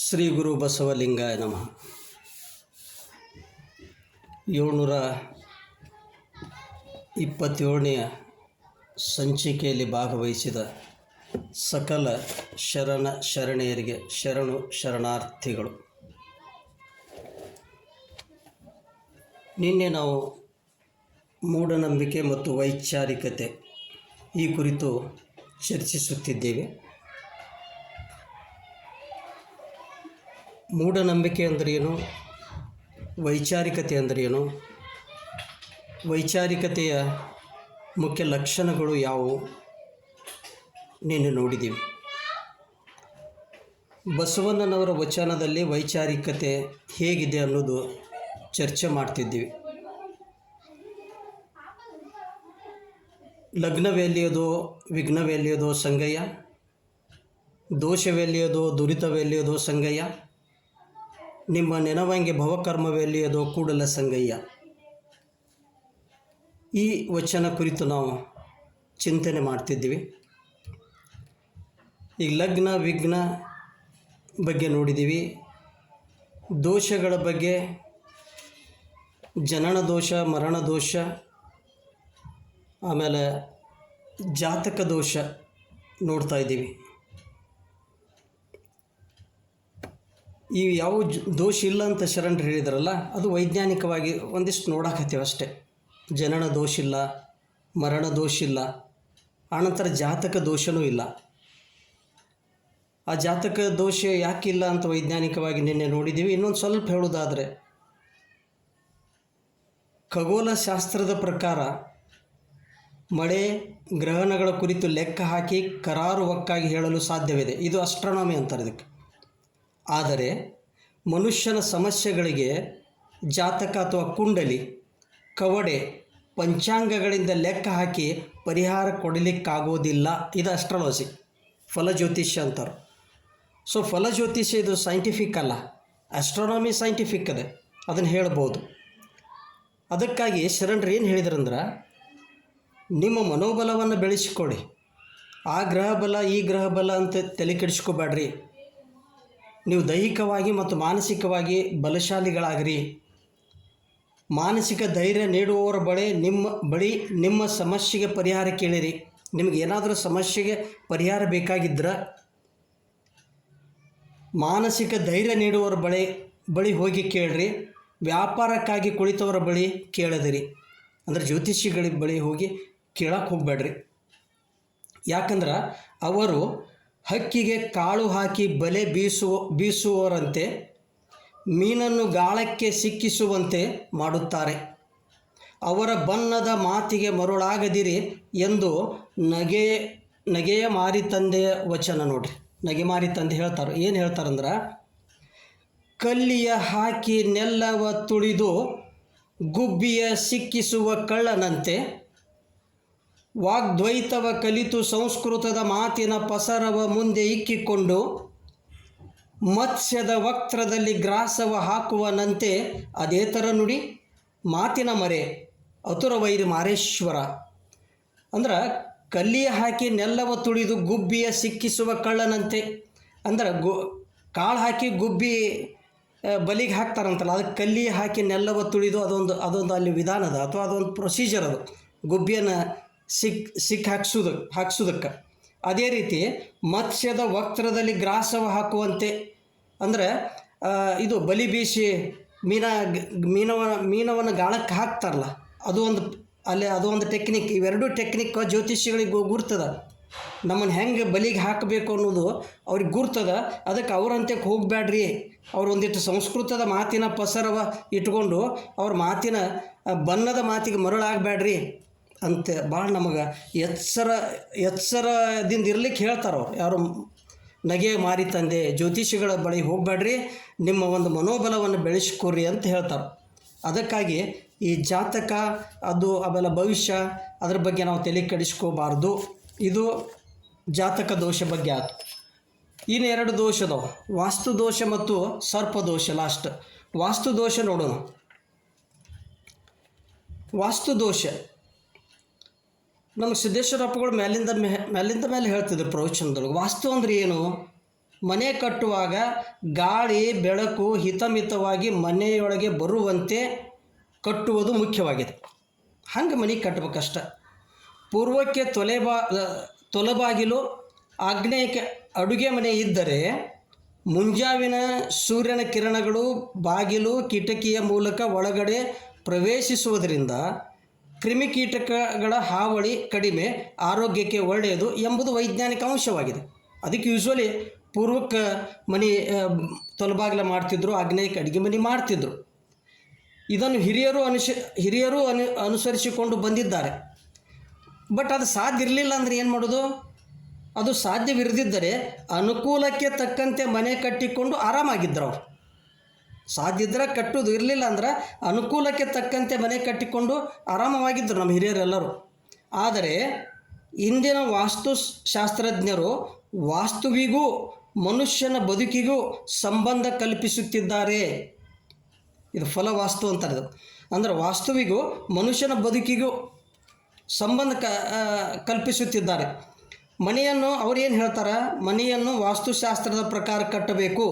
ಶ್ರೀ ಗುರು ಬಸವಲಿಂಗಾಯ ನಮಃ. 727ನೆಯ ಸಂಚಿಕೆಯಲ್ಲಿ ಭಾಗವಹಿಸಿದ ಸಕಲ ಶರಣೆಯರಿಗೆ ಶರಣು ಶರಣಾರ್ಥಿಗಳು. ನಿನ್ನೆ ನಾವು ಮೂಢನಂಬಿಕೆ ಮತ್ತು ವೈಚಾರಿಕತೆ ಈ ಕುರಿತು ಚರ್ಚಿಸುತ್ತಿದ್ದೇವೆ. ಮೂಢನಂಬಿಕೆ ಅಂದ್ರೇನು, ವೈಚಾರಿಕತೆ ಅಂದ್ರೇನು, ವೈಚಾರಿಕತೆಯ ಮುಖ್ಯ ಲಕ್ಷಣಗಳು ಯಾವುವು ನಿನ್ನೆ ನೋಡಿದ್ದೀವಿ. ಬಸವಣ್ಣನವರ ವಚನದಲ್ಲಿ ವೈಚಾರಿಕತೆ ಹೇಗಿದೆ ಅನ್ನೋದು ಚರ್ಚೆ ಮಾಡ್ತಿದ್ದೀವಿ. ಲಗ್ನವೆಲ್ಲಿಯೋದೋ ವಿಘ್ನವೆಲ್ಲಿಯೋದೋ ಸಂಗಯ್ಯ, ದೋಷವೆಲ್ಲಿಯೋದೋ ದುರಿತವೆಲ್ಲಿಯೋದೋ ಸಂಗಯ್ಯ, ನಿಮ್ಮ ನೆನವಂಗೆ ಭವಕರ್ಮವೆಲ್ಲಿಯೋದೋ ಕೂಡಲ ಸಂಗಯ್ಯ. ಈ ವಚನ ಕುರಿತು ನಾವು ಚಿಂತನೆ ಮಾಡ್ತಿದ್ದೀವಿ. ಈಗ ಲಗ್ನ ವಿಘ್ನ ಬಗ್ಗೆ ನೋಡಿದ್ದೀವಿ. ದೋಷಗಳ ಬಗ್ಗೆ ಜನನ ದೋಷ, ಮರಣ ದೋಷ, ಆಮೇಲೆ ಜಾತಕ ದೋಷ ನೋಡ್ತಾ ಇದ್ದೀವಿ. ಈ ಯಾವ ದೋಷ ಇಲ್ಲ ಅಂತ ಶರಣರು ಹೇಳಿದಾರಲ್ಲ, ಅದು ವೈಜ್ಞಾನಿಕವಾಗಿ ಒಂದಿಷ್ಟು ನೋಡಾಕತ್ತೀವಿ ಅಷ್ಟೇ. ಜನನ ದೋಷ ಇಲ್ಲ, ಮರಣ ದೋಷ ಇಲ್ಲ, ಆನಂತರ ಜಾತಕ ದೋಷನೂ ಇಲ್ಲ. ಆ ಜಾತಕ ದೋಷ ಯಾಕಿಲ್ಲ ಅಂತ ವೈಜ್ಞಾನಿಕವಾಗಿ ನಿನ್ನೆ ನೋಡಿದ್ದೀವಿ. ಇನ್ನೊಂದು ಸ್ವಲ್ಪ ಹೇಳೋದಾದರೆ, ಖಗೋಳ ಶಾಸ್ತ್ರದ ಪ್ರಕಾರ ಮಳೆ ಗ್ರಹಣಗಳ ಕುರಿತು ಲೆಕ್ಕ ಹಾಕಿ ಕರಾರುವಕ್ಕಾಗಿ ಹೇಳಲು ಸಾಧ್ಯವಿದೆ. ಇದು ಅಸ್ಟ್ರಾನಮಿ ಅಂತಾರೆ ಇದಕ್ಕೆ. ಆದರೆ ಮನುಷ್ಯನ ಸಮಸ್ಯೆಗಳಿಗೆ ಜಾತಕ ಅಥವಾ ಕುಂಡಲಿ, ಕವಡೆ, ಪಂಚಾಂಗಗಳಿಂದ ಲೆಕ್ಕ ಹಾಕಿ ಪರಿಹಾರ ಕೊಡಲಿಕ್ಕಾಗೋದಿಲ್ಲ. ಇದು ಅಸ್ಟ್ರಾಲಜಿ, ಫಲಜ್ಯೋತಿಷ್ಯ ಅಂತಾರೆ. ಸೊ ಫಲಜ್ಯೋತಿಷ್ಯ ಇದು ಸೈಂಟಿಫಿಕ್ ಅಲ್ಲ, ಅಸ್ಟ್ರಾನಮಿ ಸೈಂಟಿಫಿಕ್ ಅದೇ, ಅದನ್ನು ಹೇಳ್ಬೋದು. ಅದಕ್ಕಾಗಿ ಶರಣರು ಏನು ಹೇಳಿದ್ರಂದ್ರೆ, ನಿಮ್ಮ ಮನೋಬಲವನ್ನು ಬೆಳೆಸಿಕೊಡಿ. ಆ ಗ್ರಹ ಬಲ ಈ ಗ್ರಹ ಬಲ ಅಂತ ತಲೆ ಕೆಡಿಸ್ಕೋಬೇಡ್ರಿ. ನೀವು ದೈಹಿಕವಾಗಿ ಮತ್ತು ಮಾನಸಿಕವಾಗಿ ಬಲಶಾಲಿಗಳಾಗಿರಿ. ಮಾನಸಿಕ ಧೈರ್ಯ ನೀಡುವವರ ಬಳಿ ನಿಮ್ಮ ಸಮಸ್ಯೆಗೆ ಪರಿಹಾರ ಕೇಳಿರಿ. ನಿಮಗೆ ಏನಾದರೂ ಸಮಸ್ಯೆಗೆ ಪರಿಹಾರ ಬೇಕಾಗಿದ್ದರೆ ಮಾನಸಿಕ ಧೈರ್ಯ ನೀಡುವವರ ಬಳಿ ಹೋಗಿ ಕೇಳ್ರಿ. ವ್ಯಾಪಾರಕ್ಕಾಗಿ ಕುಳಿತವರ ಬಳಿ ಕೇಳದಿರಿ. ಅಂದರೆ ಜ್ಯೋತಿಷಿಗಳ ಬಳಿ ಹೋಗಿ ಕೇಳಕ್ಕೆ ಹೋಗಬೇಡ್ರಿ. ಯಾಕಂದ್ರೆ ಅವರು ಹಕ್ಕಿಗೆ ಕಾಳು ಹಾಕಿ ಬಲೆ ಬೀಸುವವರಂತೆ ಮೀನನ್ನು ಗಾಳಕ್ಕೆ ಸಿಕ್ಕಿಸುವಂತೆ ಮಾಡುತ್ತಾರೆ. ಅವರ ಬಣ್ಣದ ಮಾತಿಗೆ ಮರುಳಾಗದಿರಿ ಎಂದು ನಗೆಯ ಮಾರಿ ತಂದೆಯ ವಚನ ನೋಡ್ರಿ. ನಗೆ ಮಾರಿ ತಂದೆ ಹೇಳ್ತಾರೆ. ಏನು ಹೇಳ್ತಾರಂದ್ರೆ, ಕಲ್ಲಿಯ ಹಾಕಿ ನೆಲ್ಲವ ತುಳಿದು ಗುಬ್ಬಿಯ ಸಿಕ್ಕಿಸುವ ಕಳ್ಳನಂತೆ ವಾಗ್ದ್ವೈತವ ಕಲಿತು ಸಂಸ್ಕೃತದ ಮಾತಿನ ಪಸರವ ಮುಂದೆ ಇಕ್ಕಿಕೊಂಡು ಮತ್ಸ್ಯದ ವಕ್ತ್ರದಲ್ಲಿ ಗ್ರಾಸವ ಹಾಕುವನಂತೆ ಅದೇತರ ನುಡಿ ಮಾತಿನ ಮರೆ ಅತುರವೈರಿ ಮಾರೇಶ್ವರ. ಅಂದ್ರೆ ಕಲ್ಲಿಯ ಹಾಕಿ ನೆಲ್ಲವ ತುಳಿದು ಗುಬ್ಬಿಯ ಸಿಕ್ಕಿಸುವ ಕಳ್ಳನಂತೆ. ಅಂದ್ರೆ ಕಾಳು ಹಾಕಿ ಗುಬ್ಬಿ ಬಲಿಗೆ ಹಾಕ್ತಾರಂತಲ್ಲ, ಅದಕ್ಕೆ ಕಲ್ಲಿಯ ಹಾಕಿ ನೆಲ್ಲವ ತುಳಿದು ಅದೊಂದು ಅಲ್ಲಿ ವಿಧಾನದ ಅಥವಾ ಅದೊಂದು ಪ್ರೊಸೀಜರ್. ಅದು ಗುಬ್ಬಿಯನ್ನು ಹಾಕ್ಸೋದಕ್ಕೆ. ಅದೇ ರೀತಿ ಮತ್ಸ್ಯದ ವಕ್ತ್ರದಲ್ಲಿ ಗ್ರಾಸವ ಹಾಕುವಂತೆ, ಅಂದರೆ ಇದು ಬಲಿ ಬೀಸಿ ಮೀನವನ್ನು ಗಾಳಕ್ಕೆ ಹಾಕ್ತಾರಲ್ಲ, ಅದು ಒಂದು ಟೆಕ್ನಿಕ್. ಇವೆರಡೂ ಟೆಕ್ನಿಕ್ ಜ್ಯೋತಿಷಿಗಳಿಗೆ ಗುರ್ತದ. ನಮ್ಮನ್ನು ಹೆಂಗೆ ಬಲಿಗೆ ಹಾಕಬೇಕು ಅನ್ನೋದು ಅವ್ರಿಗೆ ಗುರ್ತದ. ಅದಕ್ಕೆ ಅವರಂತೆ ಹೋಗಬೇಡ್ರಿ. ಅವ್ರು ಒಂದಿಟ್ಟು ಸಂಸ್ಕೃತದ ಮಾತಿನ ಪಸರವ ಇಟ್ಕೊಂಡು ಅವ್ರ ಮಾತಿನ ಬಣ್ಣದ ಮಾತಿಗೆ ಮರಳಾಗಬೇಡ್ರಿ ಅಂತ ಭಾಳ ನಮಗೆ ಎಚ್ಚರದಿಂದ ಇರ್ಲಿಕ್ಕೆ ಹೇಳ್ತಾರೆ ಅವ್ರು. ಯಾರು ನಗೆ ಮಾರಿ ತಂದೆ ಜ್ಯೋತಿಷಿಗಳ ಬಳಿ ಹೋಗಬೇಡ್ರಿ, ನಿಮ್ಮ ಒಂದು ಮನೋಬಲವನ್ನು ಬೆಳೆಸ್ಕೊಡ್ರಿ ಅಂತ ಹೇಳ್ತಾರೆ. ಅದಕ್ಕಾಗಿ ಈ ಜಾತಕ ಆಮೇಲೆ ಭವಿಷ್ಯ ಅದ್ರ ಬಗ್ಗೆ ನಾವು ತಲೆ ಕೆಡಿಸ್ಕೋಬಾರ್ದು. ಇದು ಜಾತಕ ದೋಷ ಬಗ್ಗೆ ಆಯಿತು. ಇನ್ನು 2 ದೋಷ ಅದಾವೆ, ವಾಸ್ತು ದೋಷ ಮತ್ತು ಸರ್ಪದೋಷ. ಲಾಸ್ಟ್ ವಾಸ್ತು ದೋಷ ನೋಡೋಣ. ವಾಸ್ತು ದೋಷ ನಮಗೆ ಸಿದ್ದೇಶ್ವರಪ್ಪಗಳು ಮೇಲಿಂದ ಮೇಲೆ ಹೇಳ್ತಿದ್ರು ಪ್ರವಚನದೊಳಗೆ. ವಾಸ್ತು ಅಂದ್ರೆ ಏನು? ಮನೆ ಕಟ್ಟುವಾಗ ಗಾಳಿ ಬೆಳಕು ಹಿತಮಿತವಾಗಿ ಮನೆಯೊಳಗೆ ಬರುವಂತೆ ಕಟ್ಟುವುದು ಮುಖ್ಯವಾಗಿದೆ. ಹಂಗೆ ಮನೆ ಕಟ್ಟಬೇಕಷ್ಟ. ಪೂರ್ವಕ್ಕೆ ತೊಲೆಬಾಗಿಲು, ಆಗ್ನೇಯಕ್ಕೆ ಅಡುಗೆ ಮನೆ ಇದ್ದರೆ ಮುಂಜಾವಿನ ಸೂರ್ಯನ ಕಿರಣಗಳು ಬಾಗಿಲು ಕಿಟಕಿಯ ಮೂಲಕ ಒಳಗಡೆ ಪ್ರವೇಶಿಸುವುದರಿಂದ ಕ್ರಿಮಿಕೀಟಕಗಳ ಹಾವಳಿ ಕಡಿಮೆ, ಆರೋಗ್ಯಕ್ಕೆ ಒಳ್ಳೆಯದು ಎಂಬುದು ವೈಜ್ಞಾನಿಕ ಅಂಶವಾಗಿದೆ. ಅದಕ್ಕೆ ಯೂಶ್ವಲಿ ಪೂರ್ವಕ್ಕೆ ಮನೆ ತೊಲಬಾಗಿಲ ಮಾಡ್ತಿದ್ರು, ಆಗ್ನೇಯಕ್ಕೆ ಅಡುಗೆ ಮನೆ ಮಾಡ್ತಿದ್ರು. ಇದನ್ನು ಹಿರಿಯರು ಅನುಸರಿಸಿಕೊಂಡು ಬಂದಿದ್ದಾರೆ. ಬಟ್ ಅದು ಸಾಧ್ಯ ಇರಲಿಲ್ಲ ಅಂದರೆ ಏನು ಮಾಡೋದು? ಅದು ಸಾಧ್ಯವಿರದಿದ್ದರೆ ಅನುಕೂಲಕ್ಕೆ ತಕ್ಕಂತೆ ಮನೆ ಕಟ್ಟಿಕೊಂಡು ಆರಾಮಾಗಿದ್ದರು ಅವರು. ಸಾಧ್ಯ ಇದ್ದರೆ ಕಟ್ಟೋದು, ಇರಲಿಲ್ಲ ಅಂದ್ರೆ ಅನುಕೂಲಕ್ಕೆ ತಕ್ಕಂತೆ ಮನೆ ಕಟ್ಟಿಕೊಂಡು ಆರಾಮವಾಗಿದ್ದರು ನಮ್ಮ ಹಿರಿಯರೆಲ್ಲರೂ. ಆದರೆ ಇಂದಿನ ವಾಸ್ತುಶಾಸ್ತ್ರಜ್ಞರು ವಾಸ್ತುವಿಗೂ ಮನುಷ್ಯನ ಬದುಕಿಗೂ ಸಂಬಂಧ ಕಲ್ಪಿಸುತ್ತಿದ್ದಾರೆ. ಇದು ಫಲವಾಸ್ತು ಅಂತಾರೆ. ಇದು ಅಂದರೆ ವಾಸ್ತುವಿಗೂ ಮನುಷ್ಯನ ಬದುಕಿಗೂ ಸಂಬಂಧ ಕಲ್ಪಿಸುತ್ತಿದ್ದಾರೆ. ಮನೆಯನ್ನು ಅವರೇನು ಹೇಳ್ತಾರೆ? ಮನೆಯನ್ನು ವಾಸ್ತುಶಾಸ್ತ್ರದ ಪ್ರಕಾರ ಕಟ್ಟಬೇಕು,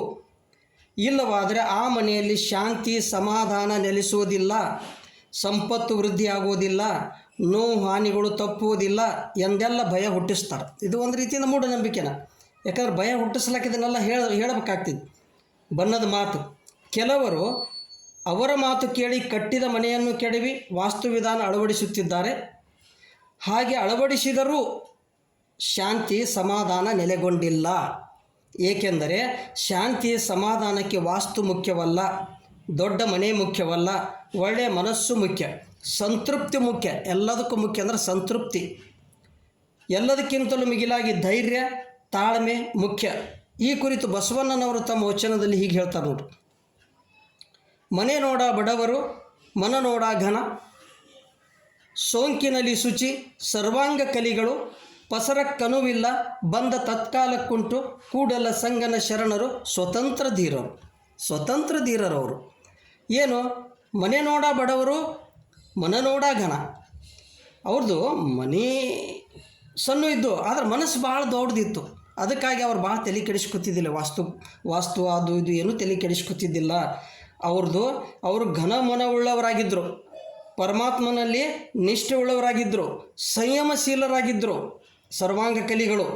ಇಲ್ಲವಾದರೆ ಆ ಮನೆಯಲ್ಲಿ ಶಾಂತಿ ಸಮಾಧಾನ ನೆಲೆಸುವುದಿಲ್ಲ, ಸಂಪತ್ತು ವೃದ್ಧಿಯಾಗುವುದಿಲ್ಲ, ನೋವು ಹಾನಿಗಳು ತಪ್ಪುವುದಿಲ್ಲ ಎಂದೆಲ್ಲ ಭಯ ಹುಟ್ಟಿಸ್ತಾರೆ. ಇದು ಒಂದು ರೀತಿಯಿಂದ ಮೂಢನಂಬಿಕೆನ. ಯಾಕಂದ್ರೆ ಭಯ ಹುಟ್ಟಿಸ್ಲಿಕ್ಕೆ ಇದನ್ನೆಲ್ಲ ಹೇಳಬೇಕಾಗ್ತಿದ್ದು ಬಣ್ಣದ ಮಾತು. ಕೆಲವರು ಅವರ ಮಾತು ಕೇಳಿ ಕಟ್ಟಿದ ಮನೆಯನ್ನು ಕೆಡವಿ ವಾಸ್ತುವಿಧಾನ ಅಳವಡಿಸುತ್ತಿದ್ದಾರೆ. ಹಾಗೆ ಅಳವಡಿಸಿದರೂ ಶಾಂತಿ ಸಮಾಧಾನ ನೆಲೆಗೊಂಡಿಲ್ಲ. ಏಕೆಂದರೆ ಶಾಂತಿ ಸಮಾಧಾನಕ್ಕೆ ವಾಸ್ತು ಮುಖ್ಯವಲ್ಲ, ದೊಡ್ಡ ಮನೆ ಮುಖ್ಯವಲ್ಲ, ಒಳ್ಳೆಯ ಮನಸ್ಸು ಮುಖ್ಯ, ಸಂತೃಪ್ತಿ ಮುಖ್ಯ. ಎಲ್ಲದಕ್ಕೂ ಮುಖ್ಯ ಅಂದರೆ ಸಂತೃಪ್ತಿ. ಎಲ್ಲದಕ್ಕಿಂತಲೂ ಮಿಗಿಲಾಗಿ ಧೈರ್ಯ ತಾಳ್ಮೆ ಮುಖ್ಯ. ಈ ಕುರಿತು ಬಸವಣ್ಣನವರು ತಮ್ಮ ವಚನದಲ್ಲಿ ಹೀಗೆ ಹೇಳ್ತಾರೆ ನೋಡಿ: ಮನೆ ನೋಡ ಬಡವರು, ಮನ ನೋಡ ಘನ, ಸೋಂಕಿನಲ್ಲಿ ಶುಚಿ, ಸರ್ವಾಂಗ ಕಲಿಗಳು, ಪಸರಕ್ಕನುವಿಲ್ಲ, ಬಂದ ತತ್ಕಾಲಕ್ಕುಂಟು, ಕೂಡಲ ಸಂಗನ ಶರಣರು, ಸ್ವತಂತ್ರ ಧೀರರು. ಸ್ವತಂತ್ರ ಧೀರರವರು ಏನು? ಮನೆ ನೋಡ ಬಡವರು, ಮನ ನೋಡ ಘನ. ಅವ್ರದ್ದು ಮನೆ ಸಣ್ಣ ಇದ್ದು, ಆದರೆ ಮನಸ್ಸು ಭಾಳ ದೊಡ್ಡದಿತ್ತು. ಅದಕ್ಕಾಗಿ ಅವ್ರು ಭಾಳ ತಲೆ ಕೆಡಿಸ್ಕೊತಿದ್ದಿಲ್ಲ. ವಾಸ್ತು ಅದು ಇದು ಏನೂ ತಲೆ ಕೆಡಿಸ್ಕೊತಿದ್ದಿಲ್ಲ. ಅವರು ಘನಮನವುಳ್ಳವರಾಗಿದ್ದರು, ಪರಮಾತ್ಮನಲ್ಲಿ ನಿಷ್ಠೆ ಉಳ್ಳವರಾಗಿದ್ದರು, ಸಂಯಮಶೀಲರಾಗಿದ್ದರು, ಸರ್ವಾಂಗ ಕಲಿಗಳು,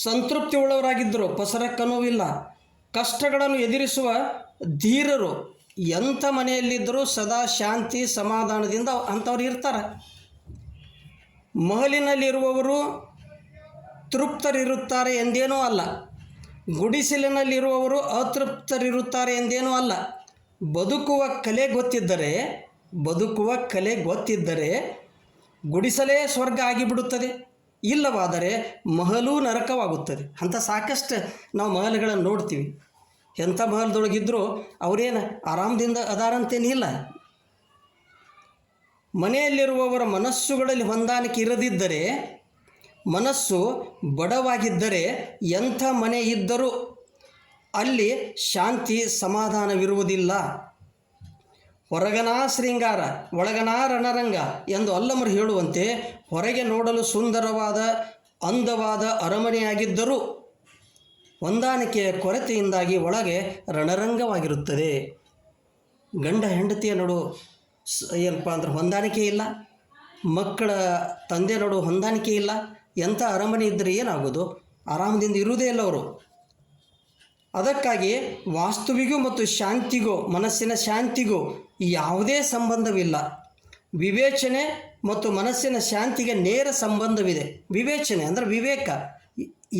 ಸಂತೃಪ್ತಿ ಉಳ್ಳವರಾಗಿದ್ದರು, ಪಸರಕ್ಕನುವಿಲ್ಲ, ಕಷ್ಟಗಳನ್ನು ಎದುರಿಸುವ ಧೀರರು. ಎಂಥ ಮನೆಯಲ್ಲಿದ್ದರೂ ಸದಾ ಶಾಂತಿ ಸಮಾಧಾನದಿಂದ ಅಂಥವ್ರು ಇರ್ತಾರೆ. ಮಹಲಿನಲ್ಲಿರುವವರು ತೃಪ್ತರಿರುತ್ತಾರೆ ಎಂದೇನೂ ಅಲ್ಲ, ಗುಡಿಸಲಿನಲ್ಲಿರುವವರು ಅತೃಪ್ತರಿರುತ್ತಾರೆ ಎಂದೇನೂ ಅಲ್ಲ. ಬದುಕುವ ಕಲೆ ಗೊತ್ತಿದ್ದರೆ ಗುಡಿಸಲೇ ಸ್ವರ್ಗ ಆಗಿಬಿಡುತ್ತದೆ, ಇಲ್ಲವಾದರೆ ಮಹಲೂ ನರಕವಾಗುತ್ತದೆ. ಅಂಥ ಸಾಕಷ್ಟು ನಾವು ಮಹಲ್ಗಳನ್ನು ನೋಡ್ತೀವಿ. ಎಂಥ ಮಹಲ್ದೊಳಗಿದ್ದರೂ ಅವರೇನು ಆರಾಮದಿಂದ ಅದಾರಂತೇನಿಲ್ಲ. ಮನೆಯಲ್ಲಿರುವವರ ಮನಸ್ಸುಗಳಲ್ಲಿ ಹೊಂದಾಣಿಕೆ ಇರದಿದ್ದರೆ, ಮನಸ್ಸು ಬಡವಾಗಿದ್ದರೆ ಎಂಥ ಮನೆ ಇದ್ದರೂ ಅಲ್ಲಿ ಶಾಂತಿ ಸಮಾಧಾನವಿರುವುದಿಲ್ಲ. ಹೊರಗನಾ ಶೃಂಗಾರ ಒಳಗನಾ ರಣರಂಗ ಎಂದು ಅಲ್ಲಮರು ಹೇಳುವಂತೆ, ಹೊರಗೆ ನೋಡಲು ಸುಂದರವಾದ ಅಂದವಾದ ಅರಮನೆಯಾಗಿದ್ದರೂ ಹೊಂದಾಣಿಕೆಯ ಕೊರತೆಯಿಂದಾಗಿ ಒಳಗೆ ರಣರಂಗವಾಗಿರುತ್ತದೆ. ಗಂಡ ಹೆಂಡತಿಯ ನಡು ಏನಪ್ಪ ಅಂದ್ರೆ ಹೊಂದಾಣಿಕೆ ಇಲ್ಲ, ಮಕ್ಕಳ ತಂದೆ ನಡು ಹೊಂದಾಣಿಕೆ ಇಲ್ಲ. ಎಂಥ ಅರಮನೆ ಇದ್ದರೆ ಏನಾಗೋದು? ಆರಾಮದಿಂದ ಇರುವುದೇ ಇಲ್ಲ ಅವರು. ಅದಕ್ಕಾಗಿ ವಾಸ್ತುವಿಗೂ ಮತ್ತು ಶಾಂತಿಗೂ, ಮನಸ್ಸಿನ ಶಾಂತಿಗೂ ಯಾವುದೇ ಸಂಬಂಧವಿಲ್ಲ. ವಿವೇಚನೆ ಮತ್ತು ಮನಸ್ಸಿನ ಶಾಂತಿಗೆ ನೇರ ಸಂಬಂಧವಿದೆ. ವಿವೇಚನೆ ಅಂದರೆ ವಿವೇಕ,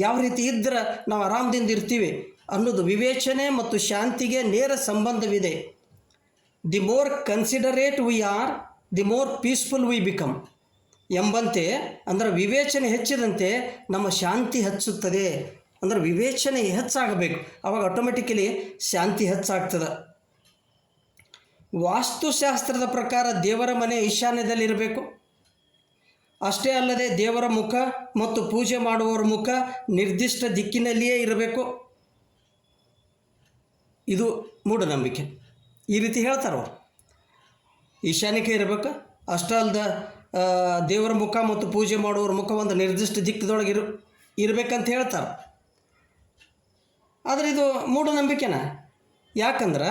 ಯಾವ ರೀತಿ ಇದ್ದರೆ ನಾವು ಆರಾಮದಿಂದ ಇರ್ತೀವಿ ಅನ್ನೋದು ವಿವೇಚನೆ ಮತ್ತು ಶಾಂತಿಗೆ ನೇರ ಸಂಬಂಧವಿದೆ. The more considerate we are, the more peaceful we become ಎಂಬಂತೆ. ಅಂದರೆ ವಿವೇಚನೆ ಹೆಚ್ಚಿದಂತೆ ನಮ್ಮ ಶಾಂತಿ ಹೆಚ್ಚುತ್ತದೆ. ಅಂದರೆ ವಿವೇಚನೆ ಹೆಚ್ಚಾಗಬೇಕು, ಆವಾಗ ಆಟೋಮೆಟಿಕಲಿ ಶಾಂತಿ ಹೆಚ್ಚಾಗ್ತದೆ. ವಾಸ್ತುಶಾಸ್ತ್ರದ ಪ್ರಕಾರ ದೇವರ ಮನೆ ಈಶಾನ್ಯದಲ್ಲಿರಬೇಕು. ಅಷ್ಟೇ ಅಲ್ಲದೆ ದೇವರ ಮುಖ ಮತ್ತು ಪೂಜೆ ಮಾಡುವವರ ಮುಖ ನಿರ್ದಿಷ್ಟ ದಿಕ್ಕಿನಲ್ಲಿಯೇ ಇರಬೇಕು. ಇದು ಮೂಢನಂಬಿಕೆ. ಈ ರೀತಿ ಹೇಳ್ತಾರೆ ಅವರು. ಈಶಾನ್ಯಕ್ಕೆ ಇರಬೇಕು, ಅಷ್ಟೇ ಅಲ್ಲದ ದೇವರ ಮುಖ ಮತ್ತು ಪೂಜೆ ಮಾಡುವವರ ಮುಖ ಒಂದು ನಿರ್ದಿಷ್ಟ ದಿಕ್ಕದೊಳಗೆ ಇರಬೇಕಂತ ಹೇಳ್ತಾರೆ. ಆದರೆ ಇದು ಮೂಢನಂಬಿಕೆನ. ಯಾಕಂದ್ರೆ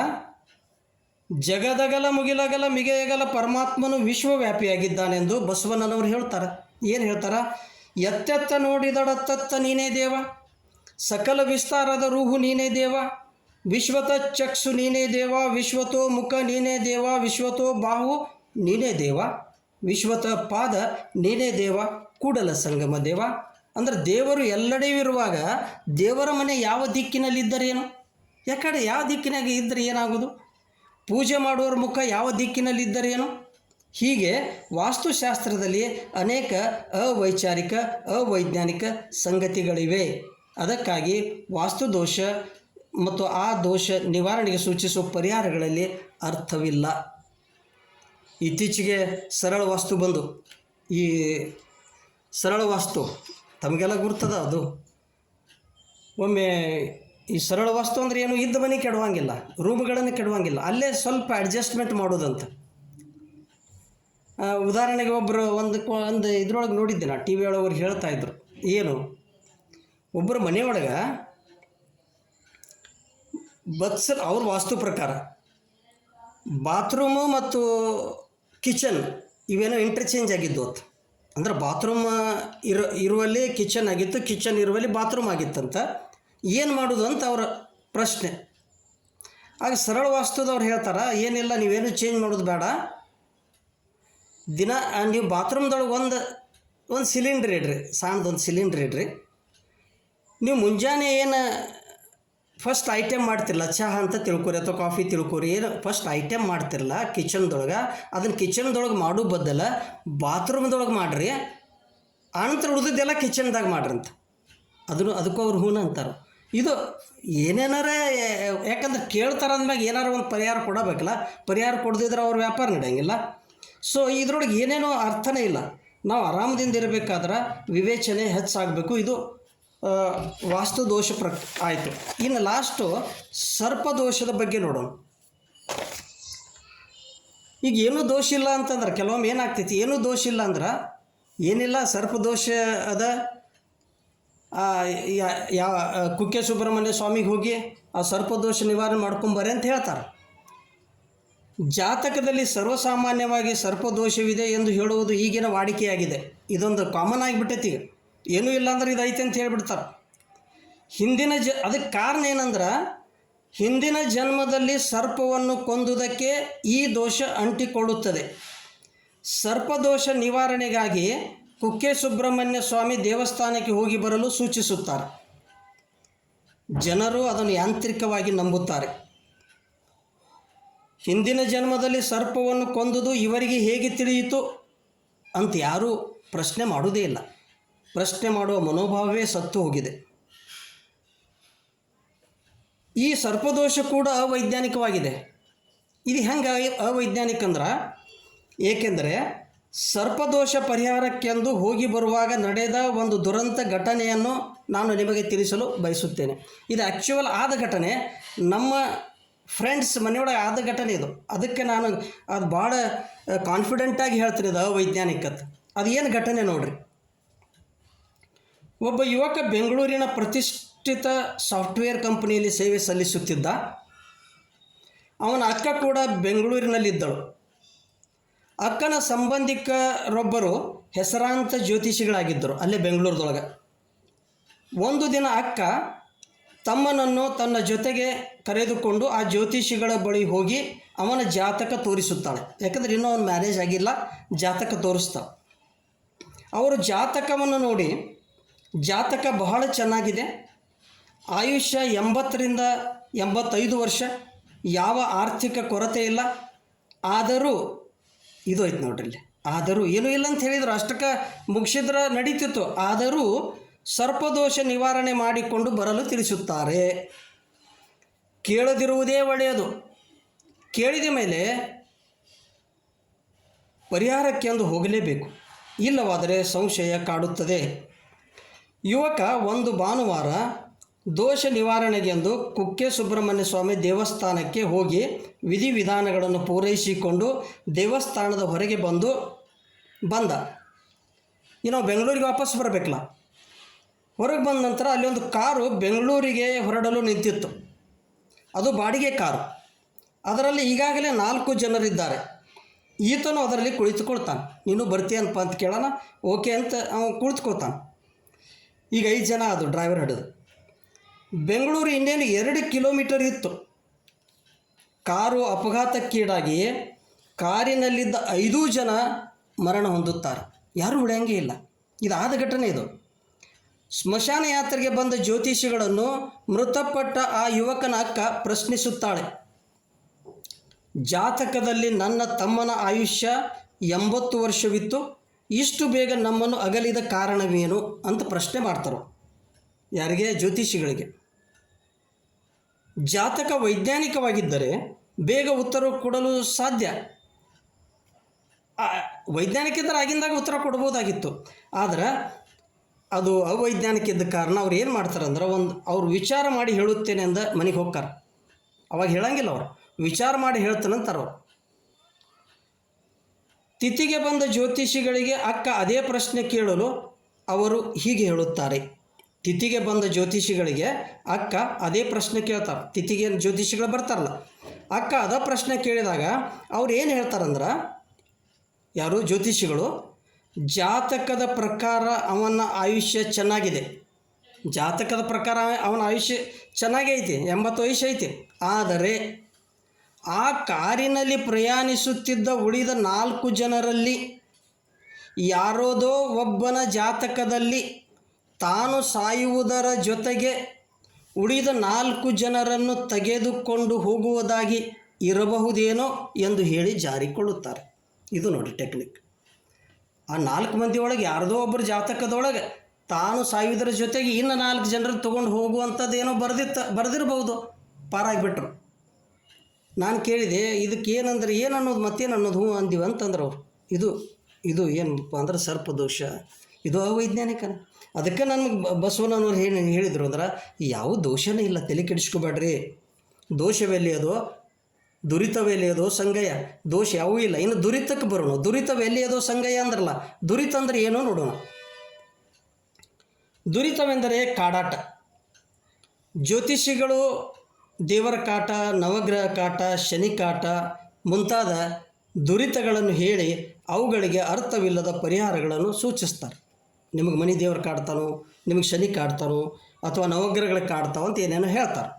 ಜಗದಗಲ ಮುಗಿಲಗಲ ಮಿಗೆಯಗಲ ಪರಮಾತ್ಮನು ವಿಶ್ವವ್ಯಾಪಿಯಾಗಿದ್ದಾನೆಂದು ಬಸವಣ್ಣನವರು ಹೇಳ್ತಾರೆ. ಏನು ಹೇಳ್ತಾರೆ? ಎತ್ತೆತ್ತ ನೋಡಿದಡತ್ತತ್ತ ನೀನೇ ದೇವ, ಸಕಲ ವಿಸ್ತಾರದ ರೂಹು ನೀನೇ ದೇವ, ವಿಶ್ವತ ಚಕ್ಷು ನೀನೇ ದೇವ, ವಿಶ್ವತೋ ಮುಖ ನೀನೇ ದೇವ, ವಿಶ್ವತೋ ಬಾಹು ನೀನೇ ದೇವ, ವಿಶ್ವತ ಪಾದ ನೀನೇ ದೇವ, ಕೂಡಲ ಸಂಗಮ ದೇವ. ಅಂದರೆ ದೇವರು ಎಲ್ಲೆಡೆಯೂ ಇರುವಾಗ ದೇವರ ಮನೆ ಯಾವ ದಿಕ್ಕಿನಲ್ಲಿದ್ದರೇನು? ಯಾಕಡೆ ಯಾವ ದಿಕ್ಕಿನಾಗ ಇದ್ದರೆ ಏನಾಗೋದು? ಪೂಜೆ ಮಾಡುವವರ ಮುಖ ಯಾವ ದಿಕ್ಕಿನಲ್ಲಿದ್ದರೇನು? ಹೀಗೆ ವಾಸ್ತುಶಾಸ್ತ್ರದಲ್ಲಿ ಅನೇಕ ಅವೈಚಾರಿಕ ಅವೈಜ್ಞಾನಿಕ ಸಂಗತಿಗಳಿವೆ. ಅದಕ್ಕಾಗಿ ವಾಸ್ತುದೋಷ ಮತ್ತು ಆ ದೋಷ ನಿವಾರಣೆಗೆ ಸೂಚಿಸುವ ಪರಿಹಾರಗಳಲ್ಲಿ ಅರ್ಥವಿಲ್ಲ. ಇತ್ತೀಚೆಗೆ ಸರಳ ವಾಸ್ತು ಬಂದು, ಈ ಸರಳ ವಾಸ್ತು ತಮಗೆಲ್ಲ ಗುರ್ತದ. ಅದು ಒಮ್ಮೆ ಈ ಸರಳ ವಾಸ್ತು ಅಂದರೆ ಏನು, ಇದ್ದ ಮನೆ ಕೆಡುವಂಗಿಲ್ಲ, ರೂಮ್ಗಳನ್ನು ಕೆಡುವಂಗಿಲ್ಲ, ಅಲ್ಲೇ ಸ್ವಲ್ಪ ಅಡ್ಜಸ್ಟ್ಮೆಂಟ್ ಮಾಡೋದಂತ. ಉದಾಹರಣೆಗೆ ಒಬ್ಬರು ಒಂದು ಇದ್ರೊಳಗೆ ನೋಡಿದ್ದೆ ನಾ, ಟಿ ವಿ ಒಳಗೆ ಹೇಳ್ತಾಯಿದ್ರು. ಏನು, ಒಬ್ಬರು ಮನೆಯೊಳಗೆ ಅವ್ರ ವಾಸ್ತು ಪ್ರಕಾರ ಬಾತ್ರೂಮು ಮತ್ತು ಕಿಚನ್ ಇವೇನೋ ಇಂಟರ್ಚೇಂಜ್ ಆಗಿದ್ದು ಅಂತ. ಅಂದ್ರೆ ಬಾತ್ರೂಮ್ ಇರುವಲ್ಲಿ ಕಿಚನ್ ಆಗಿತ್ತು, ಕಿಚನ್ ಇರುವಲ್ಲಿ ಬಾತ್ರೂಮ್ ಆಗಿತ್ತಂತ. ಏನು ಮಾಡೋದು ಅಂತ ಅವರ ಪ್ರಶ್ನೆ. ಆಗ ಸರಳ ವಾಸ್ತುದವ್ರು ಹೇಳ್ತಾರೆ, ಏನಿಲ್ಲ, ನೀವೇನು ಚೇಂಜ್ ಮಾಡೋದು ಬೇಡ, ದಿನ ನೀವು ಬಾತ್ರೂಮ್ದೊಳಗೆ ಒಂದು ಸಿಲಿಂಡ್ರ್ ಇಡ್ರಿ, ಸಣ್ಣದೊಂದು ಸಿಲಿಂಡ್ರ್ ಇಡ್ರಿ. ನೀವು ಮುಂಜಾನೆ ಏನು ಫಸ್ಟ್ ಐಟಮ್ ಮಾಡ್ತಿರಲ್ಲ, ಚಹಾ ಅಂತ ತಿಳ್ಕೊರಿ ಅಥವಾ ಕಾಫಿ ತಿಳ್ಕೊರಿ, ಏನು ಫಸ್ಟ್ ಐಟಮ್ ಮಾಡ್ತಿರಲ್ಲ ಕಿಚನ್ದೊಳಗೆ, ಅದನ್ನು ಕಿಚನ್ದೊಳಗೆ ಮಾಡೋ ಬದಲ ಬಾತ್ರೂಮ್ದೊಳಗೆ ಮಾಡಿರಿ, ಆನಂತರ ಉಳಿದಿದ್ದೆಲ್ಲ ಕಿಚನ್ದಾಗ ಮಾಡ್ರಿ ಅಂತ. ಅದಕ್ಕೂ ಅವ್ರು ಹೂನ ಅಂತಾರೆ. ಇದು ಏನೇನಾರ, ಯಾಕಂದ್ರೆ ಕೇಳ್ತಾರೆ ಅಂದ್ಮ್ಯಾಗ ಏನಾರು ಒಂದು ಪರಿಹಾರ ಕೊಡಬೇಕಲ್ಲ, ಪರಿಹಾರ ಕೊಡದಿದ್ರೆ ಅವ್ರ ವ್ಯಾಪಾರ ನಡೆಯಂಗಿಲ್ಲ. ಸೊ ಇದ್ರೊಳಗೆ ಏನೇನೋ ಅರ್ಥನೇ ಇಲ್ಲ. ನಾವು ಆರಾಮದಿಂದ ಇರಬೇಕಾದ್ರೆ ವಿವೇಚನೆ ಹೆಚ್ಚಾಗಬೇಕು. ಇದು ವಾಸ್ತುದೋಷ ಆಯಿತು. ಇನ್ನು ಲಾಸ್ಟು ಸರ್ಪದೋಷದ ಬಗ್ಗೆ ನೋಡೋಣ. ಈಗ ಏನೂ ದೋಷ ಇಲ್ಲ ಅಂತಂದ್ರೆ ಕೆಲವೊಮ್ಮೆ ಏನಾಗ್ತೈತಿ, ಏನೂ ದೋಷ ಇಲ್ಲ ಅಂದ್ರೆ ಏನಿಲ್ಲ, ಸರ್ಪದೋಷ ಅದ. ಯಾವ ಕುಕ್ಕೆ ಸುಬ್ರಹ್ಮಣ್ಯ ಸ್ವಾಮಿಗೆ ಹೋಗಿ ಆ ಸರ್ಪದೋಷ ನಿವಾರಣೆ ಮಾಡ್ಕೊಂಬರ್ರಿ ಅಂತ ಹೇಳ್ತಾರೆ. ಜಾತಕದಲ್ಲಿ ಸರ್ವಸಾಮಾನ್ಯವಾಗಿ ಸರ್ಪದೋಷವಿದೆ ಎಂದು ಹೇಳುವುದು ಈಗಿನ ವಾಡಿಕೆಯಾಗಿದೆ. ಇದೊಂದು ಕಾಮನ್ ಆಗಿಬಿಟ್ಟೈತಿ. ಈಗ ಏನೂ ಇಲ್ಲ ಅಂದ್ರೆ ಇದು ಐತೆ ಅಂತ ಹೇಳ್ಬಿಡ್ತಾರೆ. ಅದಕ್ಕೆ ಕಾರಣ ಏನಂದ್ರೆ, ಹಿಂದಿನ ಜನ್ಮದಲ್ಲಿ ಸರ್ಪವನ್ನು ಕೊಂದುದಕ್ಕೆ ಈ ದೋಷ ಅಂಟಿಕೊಳ್ಳುತ್ತದೆ. ಸರ್ಪದೋಷ ನಿವಾರಣೆಗಾಗಿ ಕುಕ್ಕೆ ಸುಬ್ರಹ್ಮಣ್ಯ ಸ್ವಾಮಿ ದೇವಸ್ಥಾನಕ್ಕೆ ಹೋಗಿ ಬರಲು ಸೂಚಿಸುತ್ತಾರೆ. ಜನರು ಅದನ್ನು ಯಾಂತ್ರಿಕವಾಗಿ ನಂಬುತ್ತಾರೆ. ಹಿಂದಿನ ಜನ್ಮದಲ್ಲಿ ಸರ್ಪವನ್ನು ಕೊಂದುದು ಇವರಿಗೆ ಹೇಗೆ ತಿಳಿಯಿತು ಅಂತ ಯಾರೂ ಪ್ರಶ್ನೆ ಮಾಡುವುದೇ ಇಲ್ಲ. ಪ್ರಶ್ನೆ ಮಾಡುವ ಮನೋಭಾವವೇ ಸತ್ತು ಹೋಗಿದೆ. ಈ ಸರ್ಪದೋಷ ಕೂಡ ಅವೈಜ್ಞಾನಿಕವಾಗಿದೆ. ಇದು ಹೆಂಗೆ ಅವೈಜ್ಞಾನಿಕ ಅಂದ್ರೆ, ಏಕೆಂದರೆ ಸರ್ಪದೋಷ ಪರಿಹಾರಕ್ಕೆಂದು ಹೋಗಿ ಬರುವಾಗ ನಡೆದ ಒಂದು ದುರಂತ ಘಟನೆಯನ್ನು ನಾನು ನಿಮಗೆ ತಿಳಿಸಲು ಬಯಸುತ್ತೇನೆ. ಇದು ಆ್ಯಕ್ಚುವಲ್ ಆದ ಘಟನೆ, ನಮ್ಮ ಫ್ರೆಂಡ್ಸ್ ಮನೆಯೊಳಗೆ ಆದ ಘಟನೆ ಇದು. ಅದಕ್ಕೆ ನಾನು ಅದು ಭಾಳ ಕಾನ್ಫಿಡೆಂಟಾಗಿ ಹೇಳ್ತೀನಿ ಇದು ಅವೈಜ್ಞಾನಿಕತೆ. ಅದು ಏನು ಘಟನೆ ನೋಡ್ರಿ. ಒಬ್ಬ ಯುವಕ ಬೆಂಗಳೂರಿನ ಪ್ರತಿಷ್ಠಿತ ಸಾಫ್ಟ್ವೇರ್ ಕಂಪನಿಯಲ್ಲಿ ಸೇವೆ ಸಲ್ಲಿಸುತ್ತಿದ್ದ. ಅವನ ಅಕ್ಕ ಕೂಡ ಬೆಂಗಳೂರಿನಲ್ಲಿದ್ದಳು. ಅಕ್ಕನ ಸಂಬಂಧಿಕರೊಬ್ಬರು ಹೆಸರಾಂತ ಜ್ಯೋತಿಷಿಗಳಾಗಿದ್ದರು ಅಲ್ಲೇ ಬೆಂಗಳೂರದೊಳಗೆ. ಒಂದು ದಿನ ಅಕ್ಕ ತಮ್ಮನನ್ನು ತನ್ನ ಜೊತೆಗೆ ಕರೆದುಕೊಂಡು ಆ ಜ್ಯೋತಿಷಿಗಳ ಬಳಿ ಹೋಗಿ ಅವನ ಜಾತಕ ತೋರಿಸುತ್ತಾಳೆ. ಯಾಕಂದರೆ ಇನ್ನೂ ಅವನ ಮ್ಯಾರೇಜ್ ಆಗಿಲ್ಲ, ಜಾತಕ ತೋರಿಸ್ತಾಳೆ. ಅವರು ಜಾತಕವನ್ನು ನೋಡಿ, ಜಾತಕ ಬಹಳ ಚೆನ್ನಾಗಿದೆ, ಆಯುಷ್ಯ 80ರಿಂದ 85 ವರ್ಷ, ಯಾವ ಆರ್ಥಿಕ ಕೊರತೆ ಇಲ್ಲ, ಆದರೂ ಇದು ಐತೆ ನೋಡ್ರಿ ಇಲ್ಲಿ, ಆದರೂ ಏನೂ ಇಲ್ಲ ಅಂತ ಹೇಳಿದರು. ಅಷ್ಟಕ್ಕೆ ಮುಗಿಸಿದ್ರೆ ನಡೀತಿತ್ತು. ಆದರೂ ಸರ್ಪದೋಷ ನಿವಾರಣೆ ಮಾಡಿಕೊಂಡು ಬರಲು ತಿಳಿಸುತ್ತಾರೆ. ಕೇಳದಿರುವುದೇ ಒಳ್ಳೆಯದು. ಕೇಳಿದ ಮೇಲೆ ಪರಿಹಾರಕ್ಕೆಂದು ಹೋಗಲೇಬೇಕು, ಇಲ್ಲವಾದರೆ ಸಂಶಯ ಕಾಡುತ್ತದೆ. ಯುವಕ ಒಂದು ಭಾನುವಾರ ದೋಷ ನಿವಾರಣೆಗೆಂದು ಕುಕ್ಕೆ ಸುಬ್ರಹ್ಮಣ್ಯ ಸ್ವಾಮಿ ದೇವಸ್ಥಾನಕ್ಕೆ ಹೋಗಿ ವಿಧಿವಿಧಾನಗಳನ್ನು ಪೂರೈಸಿಕೊಂಡು ದೇವಸ್ಥಾನದ ಹೊರಗೆ ಬಂದ. ಇನ್ನು ಬೆಂಗಳೂರಿಗೆ ವಾಪಸ್ ಬರಬೇಕಲ್ಲ. ಹೊರಗೆ ಬಂದ ನಂತರ ಅಲ್ಲಿ ಒಂದು ಕಾರು ಬೆಂಗಳೂರಿಗೆ ಹೊರಡಲು ನಿಂತಿತ್ತು. ಅದು ಬಾಡಿಗೆ ಕಾರು. ಅದರಲ್ಲಿ ಈಗಾಗಲೇ 4 ಜನರಿದ್ದಾರೆ. ಈತನು ಅದರಲ್ಲಿ ಕುಳಿತುಕೊಳ್ತಾನೆ. ನೀನು ಬರ್ತೀಯನಪ್ಪ ಅಂತ ಕೇಳೋಣ, ಓಕೆ ಅಂತ ಅವನು ಕುಳಿತುಕೊಳ್ತಾನೆ. ಈಗ 5 ಜನ ಅದು ಡ್ರೈವರ್ ಹಿಡಿದು. ಬೆಂಗಳೂರು ಇನ್ನೇನು 2 ಕಿಲೋಮೀಟರ್ ಇತ್ತು. ಕಾರು ಅಪಘಾತಕ್ಕೀಡಾಗಿ ಕಾರಿನಲ್ಲಿದ್ದ 5 ಜನ ಮರಣ ಹೊಂದುತ್ತಾರೆ. ಯಾರೂ ಉಳಿಯಂಗೇ ಇಲ್ಲ. ಇದಾದ ಘಟನೆ ಇದು. ಸ್ಮಶಾನ ಯಾತ್ರೆಗೆ ಬಂದ ಜ್ಯೋತಿಷಿಗಳನ್ನು ಮೃತಪಟ್ಟ ಆ ಯುವಕನ ಅಕ್ಕ ಪ್ರಶ್ನಿಸುತ್ತಾಳೆ. ಜಾತಕದಲ್ಲಿ ನನ್ನ ತಮ್ಮನ ಆಯುಷ್ಯ 80 ವರ್ಷವಿತ್ತು, ಇಷ್ಟು ಬೇಗ ನಮ್ಮನ್ನು ಅಗಲಿದ ಕಾರಣವೇನು ಅಂತ ಪ್ರಶ್ನೆ ಮಾಡ್ತಾರೆ. ಯಾರಿಗೆ? ಜ್ಯೋತಿಷಿಗಳಿಗೆ. ಜಾತಕ ವೈಜ್ಞಾನಿಕವಾಗಿದ್ದರೆ ಬೇಗ ಉತ್ತರ ಕೊಡಲು ಸಾಧ್ಯ. ವೈಜ್ಞಾನಿಕ ಇದ್ದರೆ ಆಗಿಂದಾಗ ಉತ್ತರ ಕೊಡ್ಬೋದಾಗಿತ್ತು. ಆದರೆ ಅದು ಅವೈಜ್ಞಾನಿಕ ಇದ್ದ ಕಾರಣ ಅವ್ರು ಏನು ಮಾಡ್ತಾರೆ ಅಂದ್ರೆ, ಅವ್ರು ವಿಚಾರ ಮಾಡಿ ಹೇಳುತ್ತೇನೆ ಅಂದ ಮನೆಗೆ ಹೋಗ್ತಾರೆ. ಅವಾಗ ಹೇಳಂಗಿಲ್ಲ, ಅವರು ವಿಚಾರ ಮಾಡಿ ಹೇಳ್ತಾನಂತಾರೆ. ಅವರು ತಿಥಿಗೆ ಬಂದ ಜ್ಯೋತಿಷಿಗಳಿಗೆ ಅಕ್ಕ ಅದೇ ಪ್ರಶ್ನೆ ಕೇಳಲು ಅವರು ಹೀಗೆ ಹೇಳುತ್ತಾರೆ. ತಿಥಿಗೆ ಬಂದ ಜ್ಯೋತಿಷಿಗಳಿಗೆ ಅಕ್ಕ ಅದೇ ಪ್ರಶ್ನೆ ಕೇಳ್ತಾರೆ. ತಿಥಿಗೆ ಜ್ಯೋತಿಷಿಗಳು ಬರ್ತಾರಲ್ಲ, ಅಕ್ಕ ಅದೇ ಪ್ರಶ್ನೆ ಕೇಳಿದಾಗ ಅವ್ರು ಏನು ಹೇಳ್ತಾರಂದ್ರೆ, ಯಾರು? ಜ್ಯೋತಿಷಿಗಳು, ಜಾತಕದ ಪ್ರಕಾರ ಅವನ ಆಯುಷ್ಯ ಚೆನ್ನಾಗಿದೆ. ಜಾತಕದ ಪ್ರಕಾರ ಅವನ ಆಯುಷ್ಯ ಚೆನ್ನಾಗೇ ಐತಿ, 80 ವಯಸ್ಸು ಐತಿ. ಆದರೆ ಆ ಕಾರಿನಲ್ಲಿ ಪ್ರಯಾಣಿಸುತ್ತಿದ್ದ ಉಳಿದ 4 ಜನರಲ್ಲಿ ಯಾರೋದೋ ಒಬ್ಬನ ಜಾತಕದಲ್ಲಿ ತಾನು ಸಾಯುವುದರ ಜೊತೆಗೆ ಉಳಿದ 4 ಜನರನ್ನು ತೆಗೆದುಕೊಂಡು ಹೋಗುವುದಾಗಿ ಇರಬಹುದೇನೋ ಎಂದು ಹೇಳಿ ಜಾರಿಕೊಳ್ಳುತ್ತಾರೆ. ಇದು ನೋಡಿ ಟೆಕ್ನಿಕ್. ಆ 4 ಮಂದಿ ಒಳಗೆ ಯಾರದೋ ಒಬ್ಬರು ಜಾತಕದೊಳಗೆ ತಾನು ಸಾಯುವುದರ ಜೊತೆಗೆ ಇನ್ನು 4 ಜನರು ತೊಗೊಂಡು ಹೋಗುವಂಥದ್ದೇನೋ ಬರೆದಿರ್ಬೋದು. ಪಾರಾಗಿಬಿಟ್ರು. ನಾನು ಕೇಳಿದೆ, ಇದಕ್ಕೆ ಏನಂದ್ರೆ ಏನು ಅನ್ನೋದು, ಮತ್ತೇನು ಅನ್ನೋದು ಹ್ಞೂ ಅಂದಿವಿ ಅಂತಂದ್ರೆ ಅವರು. ಇದು ಏನಪ್ಪ ಅಂದ್ರೆ ಸರ್ಪದೋಷ. ಇದು ಅವೈಜ್ಞಾನಿಕನ. ಅದಕ್ಕೆ ನನಗೆ ಬಸವಣ್ಣನವ್ರು ಹೇಳಿದರು ಅಂದ್ರೆ, ಯಾವ ದೋಷನೇ ಇಲ್ಲ, ತಲೆ ಕೆಡಿಸ್ಕೋಬೇಡ್ರಿ. ದೋಷವೆಲ್ಲಿಯದೋ ದುರಿತವೆಲ್ಲಿಯದೋ ಸಂಗಯ. ದೋಷ ಯಾವೂ ಇಲ್ಲ. ಇನ್ನು ದುರಿತಕ್ಕೆ ಬರೋಣ. ದುರಿತವೆಲ್ಲಿಯದೋ ಸಂಗಯ ಅಂದ್ರಲ್ಲ, ದುರಿತ ಅಂದರೆ ಏನೋ ನೋಡೋಣ. ದುರಿತವೆಂದರೆ ಕಾಡಾಟ. ಜ್ಯೋತಿಷಿಗಳು ದೇವರ ಕಾಟ, ನವಗ್ರಹ ಕಾಟ, ಶನಿ ಕಾಟ ಮುಂತಾದ ದುರಿತಗಳನ್ನು ಹೇಳಿ ಅವುಗಳಿಗೆ ಅರ್ಥವಿಲ್ಲದ ಪರಿಹಾರಗಳನ್ನು ಸೂಚಿಸ್ತಾರೆ. ನಿಮಗೆ ಮನೆ ದೇವರು ಕಾಡ್ತಾನೋ, ನಿಮಗೆ ಶನಿ ಕಾಡ್ತಾನೋ, ಅಥವಾ ನವಗ್ರಹಗಳಿಗೆ ಕಾಡ್ತಾವ ಅಂತ ಏನೇನೋ ಹೇಳ್ತಾರೆ.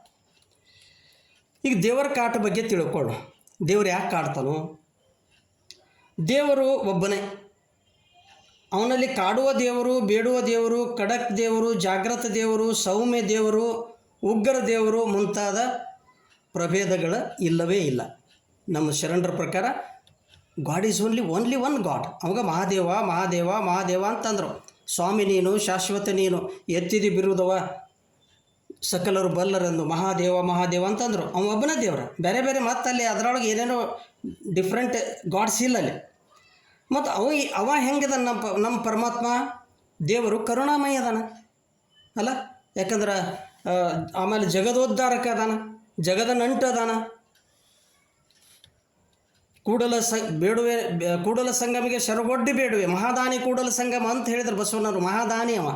ಈಗ ದೇವರ ಕಾಟ ಬಗ್ಗೆ ತಿಳ್ಕೊಳ್ಳೋಣ. ದೇವರು ಯಾಕೆ ಕಾಡ್ತಾನೋ? ದೇವರು ಒಬ್ಬನೇ. ಅವನಲ್ಲಿ ಕಾಡುವ ದೇವರು, ಬೇಡುವ ದೇವರು, ಖಡಕ್ ದೇವರು, ಜಾಗ್ರತ ದೇವರು, ಸೌಮ್ಯ ದೇವರು, ಉಗ್ರ ದೇವರು ಮುಂತಾದ ಪ್ರಭೇದಗಳ ಇಲ್ಲವೇ ಇಲ್ಲ. ನಮ್ಮ ಶರಣರ ಪ್ರಕಾರ god is only one god. ಅವಾಗ ಮಹಾದೇವ ಮಹಾದೇವ ಮಹಾದೇವ ಅಂತಂದರು. ಸ್ವಾಮಿ ನೀನು, ಶಾಶ್ವತ ನೀನು, ಎತ್ತಿದಿ ಬಿರುದವ ಸಕಲರು ಬಲ್ಲರೆಂದು ಮಹಾದೇವ ಮಹಾದೇವ ಅಂತಂದರು. ಅವ ಒಬ್ಬನೇ ದೇವ್ರ. ಬೇರೆ ಬೇರೆ ಮತ್ತಲ್ಲಿ ಅದರೊಳಗೆ ಏನೇನೋ ಡಿಫ್ರೆಂಟ್ ಗಾಡ್ಸ್ ಇಲ್ಲ ಅಲ್ಲಿ. ಮತ್ತು ಅವ ಹೆಂಗಿದೆ? ನಮ್ಮ ಪರಮಾತ್ಮ ದೇವರು ಕರುಣಾಮಯ ಅದಾನ ಅಲ್ಲ. ಯಾಕಂದ್ರೆ ಆಮೇಲೆ ಜಗದೋದ್ಧಾರಕ ಅದಾನ, ಜಗದ ನಂಟು ಅದಾನ. ಕೂಡಲ ಸಂಗಮಿಗೆ ಶರಗೊಡ್ಡಿ ಬೇಡುವೆ, ಮಹಾದಾನಿ ಕೂಡಲ ಸಂಗಮ ಅಂತ ಹೇಳಿದ್ರು ಬಸವಣ್ಣವರು. ಮಹಾದಾನಿ ಅವ,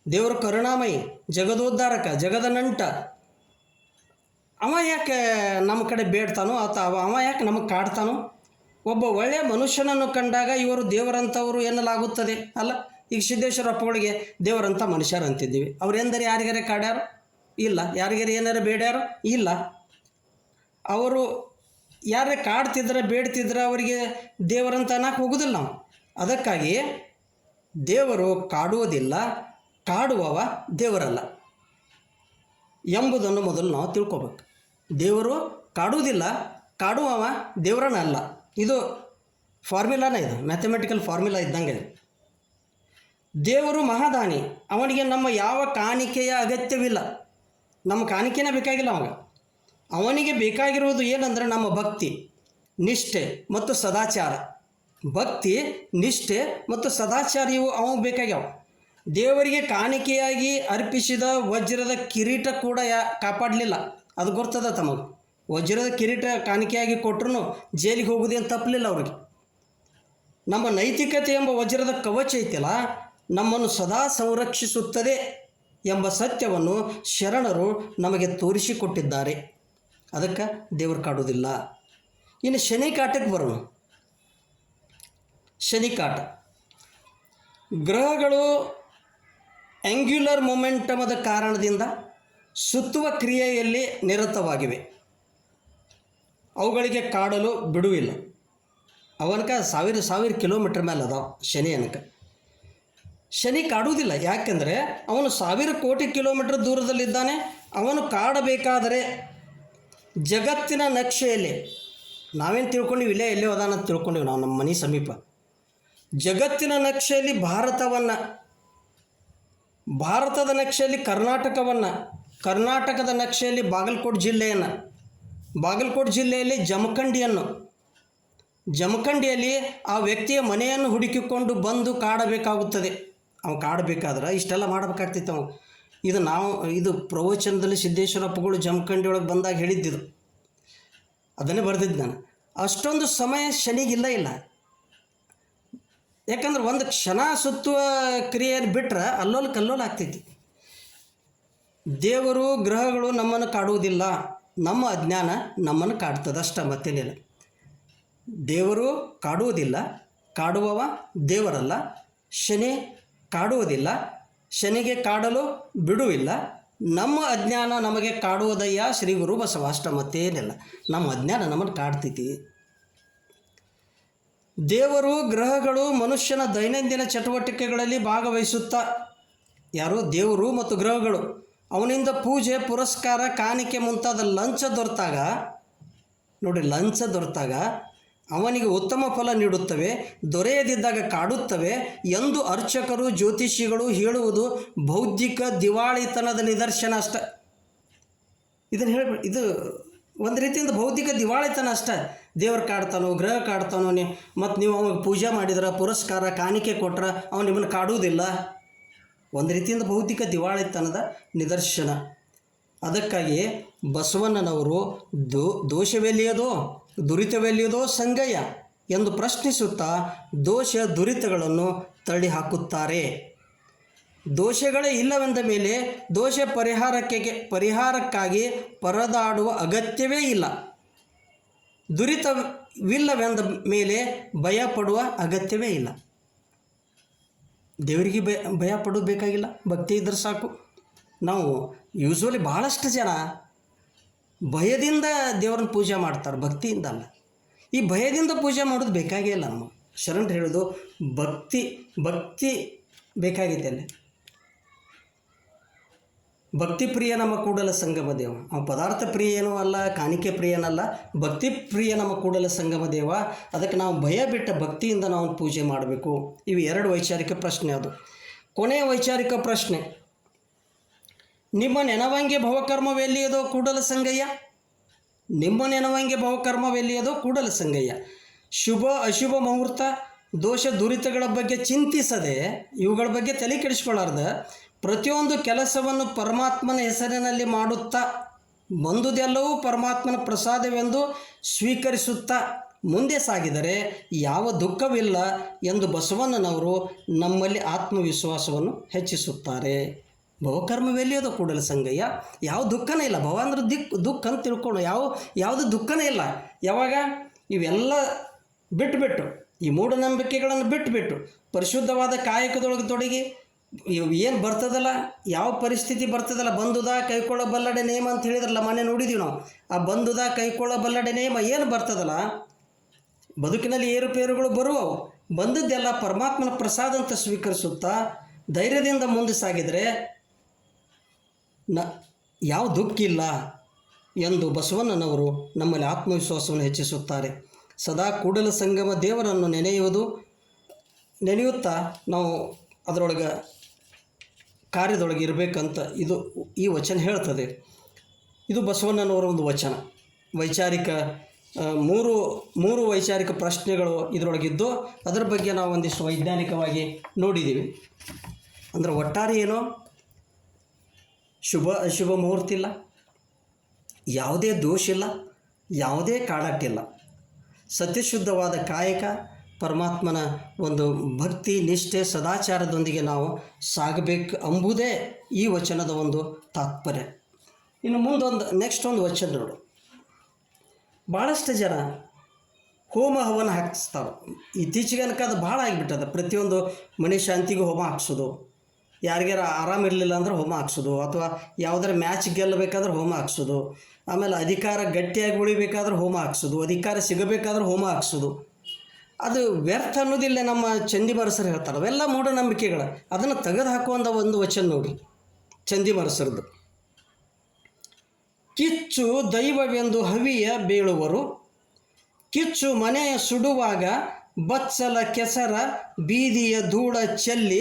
ದೇವರು ಕರುಣಾಮಯಿ, ಜಗದೋದ್ಧಾರಕ, ಜಗದ ನಂಟ. ಅವ ಯಾಕೆ ನಮ್ಮ ಕಡೆ ಬೇಡ್ತಾನೋ ಅಥವಾ ಅವ ಯಾಕೆ ನಮಗೆ ಕಾಡ್ತಾನೋ? ಒಬ್ಬ ಒಳ್ಳೆಯ ಮನುಷ್ಯನನ್ನು ಕಂಡಾಗ ಇವರು ದೇವರಂಥವರು ಎನ್ನಲಾಗುತ್ತದೆ ಅಲ್ಲ. ಈಗ ಸಿದ್ದೇಶ್ವರ ಅಪ್ಪಗಳಿಗೆ ದೇವರಂಥ ಮನುಷ್ಯರು ಅಂತಿದ್ದೀವಿ. ಅವರೆಂದರೆ ಯಾರಿಗಾರೆ ಕಾಡ್ಯಾರು? ಇಲ್ಲ. ಯಾರಿಗಾರೆ ಏನಾರು ಬೇಡ್ಯಾರು? ಇಲ್ಲ. ಅವರು ಯಾರೇ ಕಾಡ್ತಿದ್ರೆ ಬೇಡ್ತಿದ್ರೆ ಅವರಿಗೆ ದೇವರಂತ ಅನ್ನಕ್ಕೆ ಹೋಗೋದಿಲ್ಲ ನಾವು. ಅದಕ್ಕಾಗಿ ದೇವರು ಕಾಡುವುದಿಲ್ಲ, ಕಾಡುವವ ದೇವರಲ್ಲ ಎಂಬುದನ್ನು ಮೊದಲು ನಾವು ತಿಳ್ಕೊಬೇಕು. ದೇವರು ಕಾಡುವುದಿಲ್ಲ, ಕಾಡುವವ ದೇವರನ್ನಲ್ಲ. ಇದು ಫಾರ್ಮುಲಾನೇ, ಇದು ಮ್ಯಾಥಮೆಟಿಕಲ್ ಫಾರ್ಮುಲಾ ಇದ್ದಂಗೆ. ದೇವರು ಮಹಾದಾನಿ. ಅವನಿಗೆ ನಮ್ಮ ಯಾವ ಕಾಣಿಕೆಯ ಅಗತ್ಯವಿಲ್ಲ. ನಮ್ಮ ಕಾಣಿಕೆನೇ ಬೇಕಾಗಿಲ್ಲ ಅವಾಗ. ಅವನಿಗೆ ಬೇಕಾಗಿರುವುದು ಏನಂದರೆ ನಮ್ಮ ಭಕ್ತಿ, ನಿಷ್ಠೆ ಮತ್ತು ಸದಾಚಾರ. ಭಕ್ತಿ, ನಿಷ್ಠೆ ಮತ್ತು ಸದಾಚಾರ ಇವು ಅವಾಗ ಬೇಕಾಗ್ಯಾವ. ದೇವರಿಗೆ ಕಾಣಿಕೆಯಾಗಿ ಅರ್ಪಿಸಿದ ವಜ್ರದ ಕಿರೀಟ ಕೂಡ ಕಾಪಾಡಲಿಲ್ಲ. ಅದು ಗೊತ್ತದ ತಮಗೆ. ವಜ್ರದ ಕಿರೀಟ ಕಾಣಿಕೆಯಾಗಿ ಕೊಟ್ಟರು ಜೈಲಿಗೆ ಹೋಗೋದೇನು ತಪ್ಪಲಿಲ್ಲ ಅವ್ರಿಗೆ. ನಮ್ಮ ನೈತಿಕತೆ ಎಂಬ ವಜ್ರದ ಕವಚ ಐತಿಲ್ಲ, ನಮ್ಮನ್ನು ಸದಾ ಸಂರಕ್ಷಿಸುತ್ತದೆ ಎಂಬ ಸತ್ಯವನ್ನು ಶರಣರು ನಮಗೆ ತೋರಿಸಿಕೊಟ್ಟಿದ್ದಾರೆ. ಅದಕ್ಕೆ ದೇವರು ಕಾಡುವುದಿಲ್ಲ. ಇನ್ನು ಶನಿ ಕಾಟಕ್ಕೆ ಬರೋಣ. ಶನಿ ಕಾಟ, ಗ್ರಹಗಳು ಆ್ಯಂಗ್ಯುಲರ್ ಮೊಮೆಂಟಮದ ಕಾರಣದಿಂದ ಸುತ್ತುವ ಕ್ರಿಯೆಯಲ್ಲಿ ನಿರತವಾಗಿವೆ. ಅವುಗಳಿಗೆ ಕಾಡಲು ಬಿಡುವಿಲ್ಲ. ಅವನಕ ಸಾವಿರ ಕಿಲೋಮೀಟ್ರ್ ಮೇಲೆ ಅದಾವ ಶನಿ ಅನಕ. ಶನಿ ಕಾಡುವುದಿಲ್ಲ. ಯಾಕೆಂದರೆ ಅವನು 1000 ಕೋಟಿ ಕಿಲೋಮೀಟ್ರ್ ದೂರದಲ್ಲಿದ್ದಾನೆ. ಅವನು ಕಾಡಬೇಕಾದರೆ ಜಗತ್ತಿನ ನಕ್ಷೆಯಲ್ಲಿ, ನಾವೇನು ತಿಳ್ಕೊಂಡಿವಿ, ಇಲ್ಲೇ ಎಲ್ಲೇ ಅದಾನ ಅಂತ ತಿಳ್ಕೊಂಡಿವಿ ನಾವು, ನಮ್ಮ ಮನೆ ಸಮೀಪ. ಜಗತ್ತಿನ ನಕ್ಷೆಯಲ್ಲಿ ಭಾರತದ ನಕ್ಷೆಯಲ್ಲಿ ಕರ್ನಾಟಕವನ್ನು, ಕರ್ನಾಟಕದ ನಕ್ಷೆಯಲ್ಲಿ ಬಾಗಲಕೋಟೆ ಜಿಲ್ಲೆಯನ್ನು, ಬಾಗಲಕೋಟೆ ಜಿಲ್ಲೆಯಲ್ಲಿ ಜಮಖಂಡಿಯಲ್ಲಿ ಆ ವ್ಯಕ್ತಿಯ ಮನೆಯನ್ನು ಹುಡುಕಿಕೊಂಡು ಬಂದು ಕಾಡಬೇಕಾಗುತ್ತದೆ. ಅವು ಕಾಡಬೇಕಾದ್ರೆ ಇಷ್ಟೆಲ್ಲ ಮಾಡಬೇಕಾಗ್ತಿತ್ತು ಅವು. ಇದು ಪ್ರವಚನದಲ್ಲಿ ಸಿದ್ದೇಶ್ವರಪ್ಪಗಳು ಜಮಖಂಡಿ ಒಳಗೆ ಬಂದಾಗ ಹೇಳಿದ್ದಿದ್ದು, ಅದನ್ನೇ ಬರೆದಿದ್ದು ನಾನು. ಅಷ್ಟೊಂದು ಸಮಯ ಶನಿಗಿಲ್ಲ. ಯಾಕಂದ್ರೆ ಒಂದು ಕ್ಷಣ ಸುತ್ತುವ ಕ್ರಿಯೆಯನ್ನು ಬಿಟ್ಟರೆ ಕಲ್ಲೋಲ ಆಗ್ತೈತಿ. ದೇವರು ಗ್ರಹಗಳು ನಮ್ಮನ್ನು ಕಾಡುವುದಿಲ್ಲ, ನಮ್ಮ ಅಜ್ಞಾನ ನಮ್ಮನ್ನು ಕಾಡ್ತದೆ ಅಷ್ಟ, ಮತ್ತೇನಿಲ್ಲ. ದೇವರು ಕಾಡುವುದಿಲ್ಲ, ಕಾಡುವವ ದೇವರಲ್ಲ. ಶನಿ ಕಾಡುವುದಿಲ್ಲ, ಶನಿಗೆ ಕಾಡಲು ಬಿಡುವಿಲ್ಲ. ನಮ್ಮ ಅಜ್ಞಾನ ನಮಗೆ ಕಾಡುವುದಯ್ಯ ಶ್ರೀ ಗುರು ಬಸವ, ಅಷ್ಟ, ಮತ್ತೇನಿಲ್ಲ. ನಮ್ಮ ಅಜ್ಞಾನ ನಮ್ಮನ್ನು ಕಾಡ್ತೈತಿ. ದೇವರು ಗ್ರಹಗಳು ಮನುಷ್ಯನ ದೈನಂದಿನ ಚಟುವಟಿಕೆಗಳಲ್ಲಿ ಭಾಗವಹಿಸುತ್ತಾ, ಯಾರು? ದೇವರು ಮತ್ತು ಗ್ರಹಗಳು. ಅವನಿಂದ ಪೂಜೆ, ಪುರಸ್ಕಾರ, ಕಾಣಿಕೆ ಮುಂತಾದ ಲಂಚ ದೊರೆತಾಗ ಅವನಿಗೆ ಉತ್ತಮ ಫಲ ನೀಡುತ್ತವೆ, ದೊರೆಯದಿದ್ದಾಗ ಕಾಡುತ್ತವೆ ಎಂದು ಅರ್ಚಕರು, ಜ್ಯೋತಿಷಿಗಳು ಹೇಳುವುದು ಬೌದ್ಧಿಕ ದಿವಾಳಿತನದ ನಿದರ್ಶನ ಅಷ್ಟ. ಇದು ಒಂದು ರೀತಿಯಿಂದ ಬೌದ್ಧಿಕ ದಿವಾಳಿತನ ಅಷ್ಟ. ದೇವರು ಕಾಡ್ತಾನೋ, ಗ್ರಹ ಕಾಡ್ತಾನೋ, ಮತ್ತು ನೀವು ಅವಾಗ ಪೂಜೆ ಮಾಡಿದ್ರೆ, ಪುರಸ್ಕಾರ, ಕಾಣಿಕೆ ಕೊಟ್ರೆ ಅವನು ನಿಮ್ಮನ್ನು ಕಾಡುವುದಿಲ್ಲ. ಒಂದು ರೀತಿಯಿಂದ ಬೌದ್ಧಿಕ ದಿವಾಳಿತನದ ನಿದರ್ಶನ. ಅದಕ್ಕಾಗಿ ಬಸವಣ್ಣನವರು ದೋಷವೆಲ್ಲಿಯದೋ ದುರಿತವೆಲ್ಲಿಯದೋ ಸಂಗಯ್ಯ ಎಂದು ಪ್ರಶ್ನಿಸುತ್ತಾ ದೋಷ ದುರಿತಗಳನ್ನು ತಳ್ಳಿ ಹಾಕುತ್ತಾರೆ. ದೋಷಗಳೇ ಇಲ್ಲವೆಂದ ಮೇಲೆ ದೋಷ ಪರಿಹಾರಕ್ಕಾಗಿ ಪರದಾಡುವ ಅಗತ್ಯವೇ ಇಲ್ಲ. ದುರಿತವಿಲ್ಲವೆಂದ ಮೇಲೆ ಭಯಪಡುವ ಅಗತ್ಯವೇ ಇಲ್ಲ. ದೇವರಿಗೆ ಭಯ ಪಡೋದು ಬೇಕಾಗಿಲ್ಲ, ಭಕ್ತಿ ಇದ್ದರೆ ಸಾಕು. ನಾವು ಯೂಶ್ವಲಿ ಭಾಳಷ್ಟು ಜನ ಭಯದಿಂದ ದೇವರನ್ನ ಪೂಜೆ ಮಾಡ್ತಾರೆ, ಭಕ್ತಿಯಿಂದ ಅಲ್ಲ. ಈ ಭಯದಿಂದ ಪೂಜೆ ಮಾಡೋದು ಬೇಕಾಗೇ ಇಲ್ಲ. ನಮ್ಮ ಶರಣರು ಹೇಳೋದು ಭಕ್ತಿ ಬೇಕಾಗಿದೆ ಅಲ್ಲಿ. ಭಕ್ತಿ ಪ್ರಿಯ ನಮ್ಮ ಕೂಡಲ ಸಂಗಮ ದೇವ. ಅವ ಪದಾರ್ಥ ಪ್ರಿಯ ಏನೂ ಅಲ್ಲ, ಕಾಣಿಕೆ ಪ್ರಿಯನಲ್ಲ, ಭಕ್ತಿ ಪ್ರಿಯ ನಮ್ಮ ಕೂಡಲ ಸಂಗಮ ದೇವ. ಅದಕ್ಕೆ ನಾವು ಭಯ ಬಿಟ್ಟ ಭಕ್ತಿಯಿಂದ ನಾವು ಪೂಜೆ ಮಾಡಬೇಕು. ಇವು 2 ವೈಚಾರಿಕ ಪ್ರಶ್ನೆ. ಅದು ಕೊನೆಯ ವೈಚಾರಿಕ ಪ್ರಶ್ನೆ, ನಿಮ್ಮ ನೆನವಂಗೆ ಭವಕರ್ಮವೆಲ್ಲಿಯದೋ ಕೂಡಲ ಸಂಗಯ್ಯ. ನಿಮ್ಮ ನೆನವಂಗೆ ಭವಕರ್ಮವೆಲ್ಲಿಯದೋ ಕೂಡಲ ಸಂಗಯ್ಯ. ಶುಭ ಅಶುಭ ಮುಹೂರ್ತ, ದೋಷ ದುರಿತಗಳ ಬಗ್ಗೆ ಚಿಂತಿಸದೆ, ಇವುಗಳ ಬಗ್ಗೆ ತಲೆ ಕೆಡಿಸ್ಕೊಳ್ಳಾರ್ದ ಪ್ರತಿಯೊಂದು ಕೆಲಸವನ್ನು ಪರಮಾತ್ಮನ ಹೆಸರಿನಲ್ಲಿ ಮಾಡುತ್ತಾ, ಬಂದುದೆಲ್ಲವೂ ಪರಮಾತ್ಮನ ಪ್ರಸಾದವೆಂದು ಸ್ವೀಕರಿಸುತ್ತಾ ಮುಂದೆ ಸಾಗಿದರೆ ಯಾವ ದುಃಖವಿಲ್ಲ ಎಂದು ಬಸವಣ್ಣನವರು ನಮ್ಮಲ್ಲಿ ಆತ್ಮವಿಶ್ವಾಸವನ್ನು ಹೆಚ್ಚಿಸುತ್ತಾರೆ. ಭವಕರ್ಮವೆಲ್ಲಿಯದೋ ಕೂಡಲ ಸಂಗಯ್ಯ. ಯಾವ ದುಃಖನೇ ಇಲ್ಲ. ಭವ ಅಂದ್ರೆ ದುಃಖ ಅಂತ ತಿಳ್ಕೊಂಡು ಯಾವುದು ದುಃಖನೇ ಇಲ್ಲ. ಯಾವಾಗ ಇವೆಲ್ಲ ಬಿಟ್ಟು ಈ ಮೂಢನಂಬಿಕೆಗಳನ್ನು ಬಿಟ್ಟು ಪರಿಶುದ್ಧವಾದ ಕಾಯಕದೊಳಗೆ ತೊಡಗಿ, ಏನು ಬರ್ತದಲ್ಲ, ಯಾವ ಪರಿಸ್ಥಿತಿ ಬರ್ತದಲ್ಲ, ಬಂದುದ ಕೈಕೊಳ್ಳಬಲ್ಲಡೆ ನೇಮ ಅಂತ ಹೇಳಿದ್ರಲ್ಲ, ಮೊನ್ನೆ ನೋಡಿದ್ದೀವಿ ನಾವು. ಆ ಬಂದುದ ಕೈಕೊಳ್ಳಬಲ್ಲಡೆ ನೇಮ ಏನು ಬರ್ತದಲ್ಲ, ಬದುಕಿನಲ್ಲಿ ಏರುಪೇರುಗಳು ಬರುವವು. ಬಂದದ್ದೆಲ್ಲ ಪರಮಾತ್ಮನ ಪ್ರಸಾದ ಅಂತ ಸ್ವೀಕರಿಸುತ್ತಾ ಧೈರ್ಯದಿಂದ ಮುಂದೆ ಸಾಗಿದರೆ ಯಾವ ದುಃಖ ಇಲ್ಲ ಎಂದು ಬಸವಣ್ಣನವರು ನಮ್ಮಲ್ಲಿ ಆತ್ಮವಿಶ್ವಾಸವನ್ನು ಹೆಚ್ಚಿಸುತ್ತಾರೆ. ಸದಾ ಕೂಡಲ ಸಂಗಮ ದೇವರನ್ನು ನೆನೆಯುತ್ತಾ ನಾವು ಅದರೊಳಗೆ ಕಾರ್ಯದೊಳಗೆ ಇರಬೇಕಂತ ಈ ವಚನ ಹೇಳ್ತದೆ. ಇದು ಬಸವಣ್ಣನವರ ಒಂದು ವಚನ. ವೈಚಾರಿಕ ಮೂರು ವೈಚಾರಿಕ ಪ್ರಶ್ನೆಗಳು ಇದರೊಳಗಿದ್ದು ಅದರ ಬಗ್ಗೆ ನಾವು ಒಂದಿಷ್ಟು ವೈಜ್ಞಾನಿಕವಾಗಿ ನೋಡಿದ್ದೀವಿ. ಅಂದರೆ ಒಟ್ಟಾರೆ ಏನೋ ಶುಭ ಅಶುಭ ಮುಹೂರ್ತ ಇಲ್ಲ, ಯಾವುದೇ ದೋಷ ಇಲ್ಲ, ಯಾವುದೇ ಕಾಡಟ್ಟಿಲ್ಲ. ಸತ್ಯಶುದ್ಧವಾದ ಕಾಯಕ, ಪರಮಾತ್ಮನ ಒಂದು ಭಕ್ತಿ ನಿಷ್ಠೆ ಸದಾಚಾರದೊಂದಿಗೆ ನಾವು ಸಾಗಬೇಕು ಎಂಬುದೇ ಈ ವಚನದ ಒಂದು ತಾತ್ಪರ್ಯ. ಇನ್ನು ನೆಕ್ಸ್ಟ್ ಒಂದು ವಚನ ನೋಡು. ಭಾಳಷ್ಟು ಜನ ಹೋಮ ಹವನ ಹಾಕಿಸ್ತಾರೆ. ಇತ್ತೀಚೆಗೆ ಅನ್ಕ ಅದು ಭಾಳ ಆಗಿಬಿಟ್ಟದ. ಪ್ರತಿಯೊಂದು ಮನೆ ಶಾಂತಿಗೂ ಹೋಮ ಹಾಕ್ಸೋದು, ಯಾರಿಗಾರ ಆರಾಮಿರಲಿಲ್ಲ ಅಂದ್ರೆ ಹೋಮ ಹಾಕ್ಸೋದು, ಅಥವಾ ಯಾವುದರ ಮ್ಯಾಚ್ ಗೆಲ್ಲಬೇಕಾದ್ರೆ ಹೋಮ ಹಾಕ್ಸೋದು, ಆಮೇಲೆ ಅಧಿಕಾರ ಗಟ್ಟಿಯಾಗಿ ಉಳಿಬೇಕಾದ್ರೆ ಹೋಮ ಹಾಕ್ಸೋದು, ಅಧಿಕಾರ ಸಿಗಬೇಕಾದ್ರೆ ಹೋಮ ಹಾಕ್ಸೋದು. ಅದು ವ್ಯರ್ಥ ಅನ್ನೋದಿಲ್ಲ. ನಮ್ಮ ಚಂದಿಮರಸರು ಹೇಳ್ತಾರೆ ಅವೆಲ್ಲ ಮೂಢನಂಬಿಕೆಗಳು. ಅದನ್ನು ತೆಗೆದು ಹಾಕುವಂಥ ಒಂದು ವಚನ ನೋಡಿರಿ ಚಂದಿಮರಸರದು. ಕಿಚ್ಚು ದೈವವೆಂದು ಹವಿಯ ಬೀಳುವರು, ಕಿಚ್ಚು ಮನೆಯ ಸುಡುವಾಗ ಬಚ್ಚಲ ಕೆಸರ ಬೀದಿಯ ಧೂಳ ಚೆಲ್ಲಿ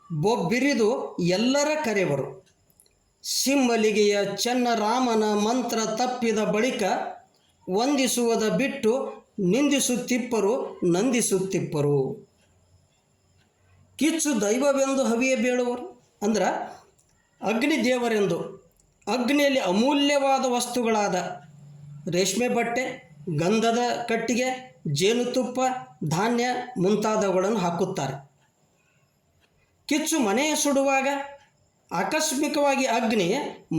ಬೊಬ್ಬಿರಿದು ಎಲ್ಲರ ಕರೆವರು. ಸಿಂಹಲಿಗೆಯ ಚೆನ್ನರಾಮನ ಮಂತ್ರ ತಪ್ಪಿದ ಬಳಿಕ ವಂದಿಸುವುದ ಬಿಟ್ಟು ನಿಂದಿಸುತ್ತಿಪ್ಪರು ನಂದಿಸುತ್ತಿಪ್ಪರು. ಕಿಚ್ಚು ದೈವವೆಂದು ಹವಿಯ ಬೀಳುವರು ಅಂದ್ರೆ ಅಗ್ನಿ ದೇವರೆಂದು ಅಗ್ನಿಯಲ್ಲಿ ಅಮೂಲ್ಯವಾದ ವಸ್ತುಗಳಾದ ರೇಷ್ಮೆ ಬಟ್ಟೆ, ಗಂಧದ ಕಟ್ಟಿಗೆ, ಜೇನುತುಪ್ಪ, ಧಾನ್ಯ ಮುಂತಾದವುಗಳನ್ನು ಹಾಕುತ್ತಾರೆ. ಕಿಚ್ಚು ಮನೆಯ ಸುಡುವಾಗ ಆಕಸ್ಮಿಕವಾಗಿ ಅಗ್ನಿ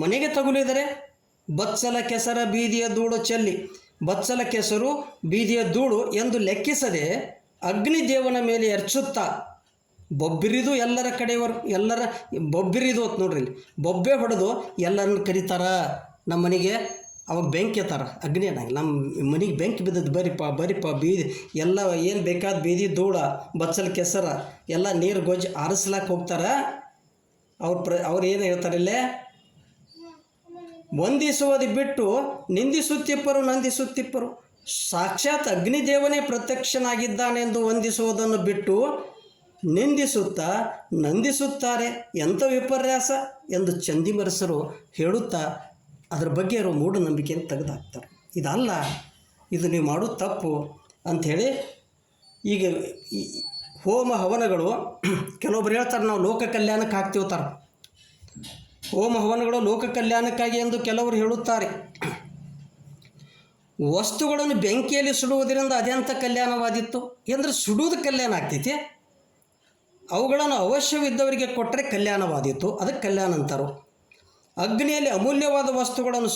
ಮನೆಗೆ ತಗುಲಿದರೆ ಬಚ್ಚಲ ಕೆಸರ ಬೀದಿಯ ಧೂಳು ಚೆಲ್ಲಿ, ಬಚ್ಚಲ ಕೆಸರು ಬೀದಿಯ ಧೂಳು ಎಂದು ಲೆಕ್ಕಿಸದೆ ಅಗ್ನಿದೇವನ ಮೇಲೆ ಎರಚುತ್ತಾ ಬೊಬ್ಬಿರಿದು ಎಲ್ಲರ ಕಡೆಯವರು, ಎಲ್ಲರ ಬೊಬ್ಬಿರಿದು ಅಂತ ನೋಡ್ರಿ, ಬೊಬ್ಬೆ ಹೊಡೆದು ಎಲ್ಲರನ್ನು ಕರೀತಾರ. ನಮ್ಮ ಮನೆಗೆ ಅವಾಗ ಬೆಂಕಿ ಎತ್ತಾರ, ಅಗ್ನಿ ಅನ್ನಂಗೆ ನಮ್ಮ ಮನೆಗೆ ಬೆಂಕಿ ಬಿದ್ದದ್ದು ಬರಿಪ ಬೀದಿ ಎಲ್ಲ ಏನು ಬೇಕಾದ ಬೀದಿ ಧೂಳ ಬಚ್ಚಲ ಕೆಸರ ಎಲ್ಲ ನೀರು ಗೊಜ್ಜು ಆರಿಸ್ಲಾಕೆ ಹೋಗ್ತಾರೆ. ಅವ್ರು ಏನು ಹೇಳ್ತಾರಿಲ್ಲೇ, ವಂದಿಸುವುದು ಬಿಟ್ಟು ನಿಂದಿಸುತ್ತಿಪ್ಪರು ನಂದಿಸುತ್ತಿಪ್ಪರು. ಸಾಕ್ಷಾತ್ ಅಗ್ನಿದೇವನೇ ಪ್ರತ್ಯಕ್ಷನಾಗಿದ್ದಾನೆಂದು ವಂದಿಸುವುದನ್ನು ಬಿಟ್ಟು ನಿಂದಿಸುತ್ತಾ ನಂದಿಸುತ್ತಾರೆ. ಎಂಥ ವಿಪರ್ಯಾಸ ಎಂದು ಚಂದಿಮರಸರು ಹೇಳುತ್ತಾ ಅದರ ಬಗ್ಗೆ ಇರೋ ಮೂಢನಂಬಿಕೆಯನ್ನು ತೆಗೆದುಹಾಕ್ತಾರೆ. ಇದಲ್ಲ, ಇದು ನೀವು ಮಾಡೋದು ತಪ್ಪು ಅಂಥೇಳಿ. ಈಗ ಈ ಹೋಮ ಹವನಗಳು ಕೆಲವೊಬ್ರು ಹೇಳ್ತಾರೆ ನಾವು ಲೋಕ ಕಲ್ಯಾಣಕ್ಕೆ ಹಾಕ್ತಿರ್ತಾರೆ. ಹೋಮ ಹವನಗಳು ಲೋಕ ಕಲ್ಯಾಣಕ್ಕಾಗಿ ಎಂದು ಕೆಲವರು ಹೇಳುತ್ತಾರೆ. ವಸ್ತುಗಳನ್ನು ಬೆಂಕಿಯಲ್ಲಿ ಸುಡುವುದರಿಂದ ಅದೆಂಥ ಕಲ್ಯಾಣವಾದಿತ್ತು ಎಂದರೆ ಸುಡುವುದು ಕಲ್ಯಾಣ ಆಗ್ತೈತಿ. ಅವುಗಳನ್ನು ಅವಶ್ಯವಿದ್ದವರಿಗೆ ಕೊಟ್ಟರೆ ಕಲ್ಯಾಣವಾದಿತ್ತು, ಅದಕ್ಕೆ ಕಲ್ಯಾಣ ಅಂತಾರೋ. ಅಗ್ನಿಯಲ್ಲಿ ಅಮೂಲ್ಯವಾದ ವಸ್ತುಗಳನ್ನು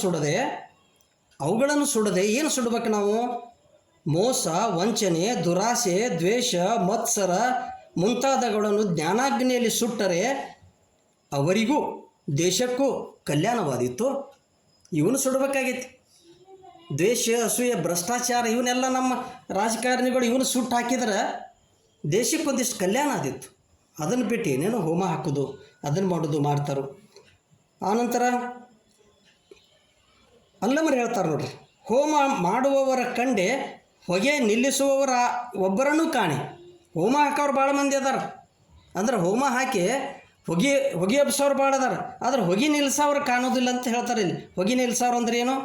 ಅವುಗಳನ್ನು ಸುಡದೆ ಏನು ಸುಡಬೇಕು ನಾವು? ಮೋಸ, ವಂಚನೆ, ದುರಾಸೆ, ದ್ವೇಷ, ಮತ್ಸರ ಮುಂತಾದವುಗಳನ್ನು ಜ್ಞಾನಾಗ್ನಿಯಲ್ಲಿ ಸುಟ್ಟರೆ ಅವರಿಗೂ ದೇಶಕ್ಕೂ ಕಲ್ಯಾಣವಾದಿತ್ತು. ಇವನು ಸುಡಬೇಕಾಗಿತ್ತು. ದ್ವೇಷ, ಅಸೂಯೆ, ಭ್ರಷ್ಟಾಚಾರ ಇವನ್ನೆಲ್ಲ ನಮ್ಮ ರಾಜಕಾರಣಿಗಳು ಇವನು ಸುಟ್ಟು ಹಾಕಿದ್ರೆ ದೇಶಕ್ಕೊಂದಿಷ್ಟು ಕಲ್ಯಾಣ ಆದಿತ್ತು. ಅದನ್ನು ಬಿಟ್ಟು ಏನೇನೋ ಹೋಮ ಹಾಕೋದು, ಅದನ್ನು ಮಾಡೋದು ಮಾಡ್ತಾರೆ. ಆನಂತರ ಅಲ್ಲಮರು ಹೇಳ್ತಾರೆ ನೋಡ್ರಿ, ಹೋಮ ಮಾಡುವವರ ಕಂಡೆ ಹೊಗೆ ನಿಲ್ಲಿಸುವವರ ಒಬ್ಬರನ್ನೂ ಕಾಣೆ. ಹೋಮ ಹಾಕೋರು ಭಾಳ ಮಂದಿ ಅದಾರ. ಅಂದ್ರೆ ಹೋಮ ಹಾಕಿ ಹೊಗೆ ಎಬ್ಸೋರು ಭಾಳ ಅದಾರ. ಆದ್ರೆ ಹೊಗೆ ನಿಲ್ಲಿಸೋರು ಕಾಣೋದಿಲ್ಲ ಅಂತ ಹೇಳ್ತಾರೆ. ಇಲ್ಲಿ ಹೊಗೆ ನಿಲ್ಲಿಸೋರು ಅಂದ್ರೆ ಏನು?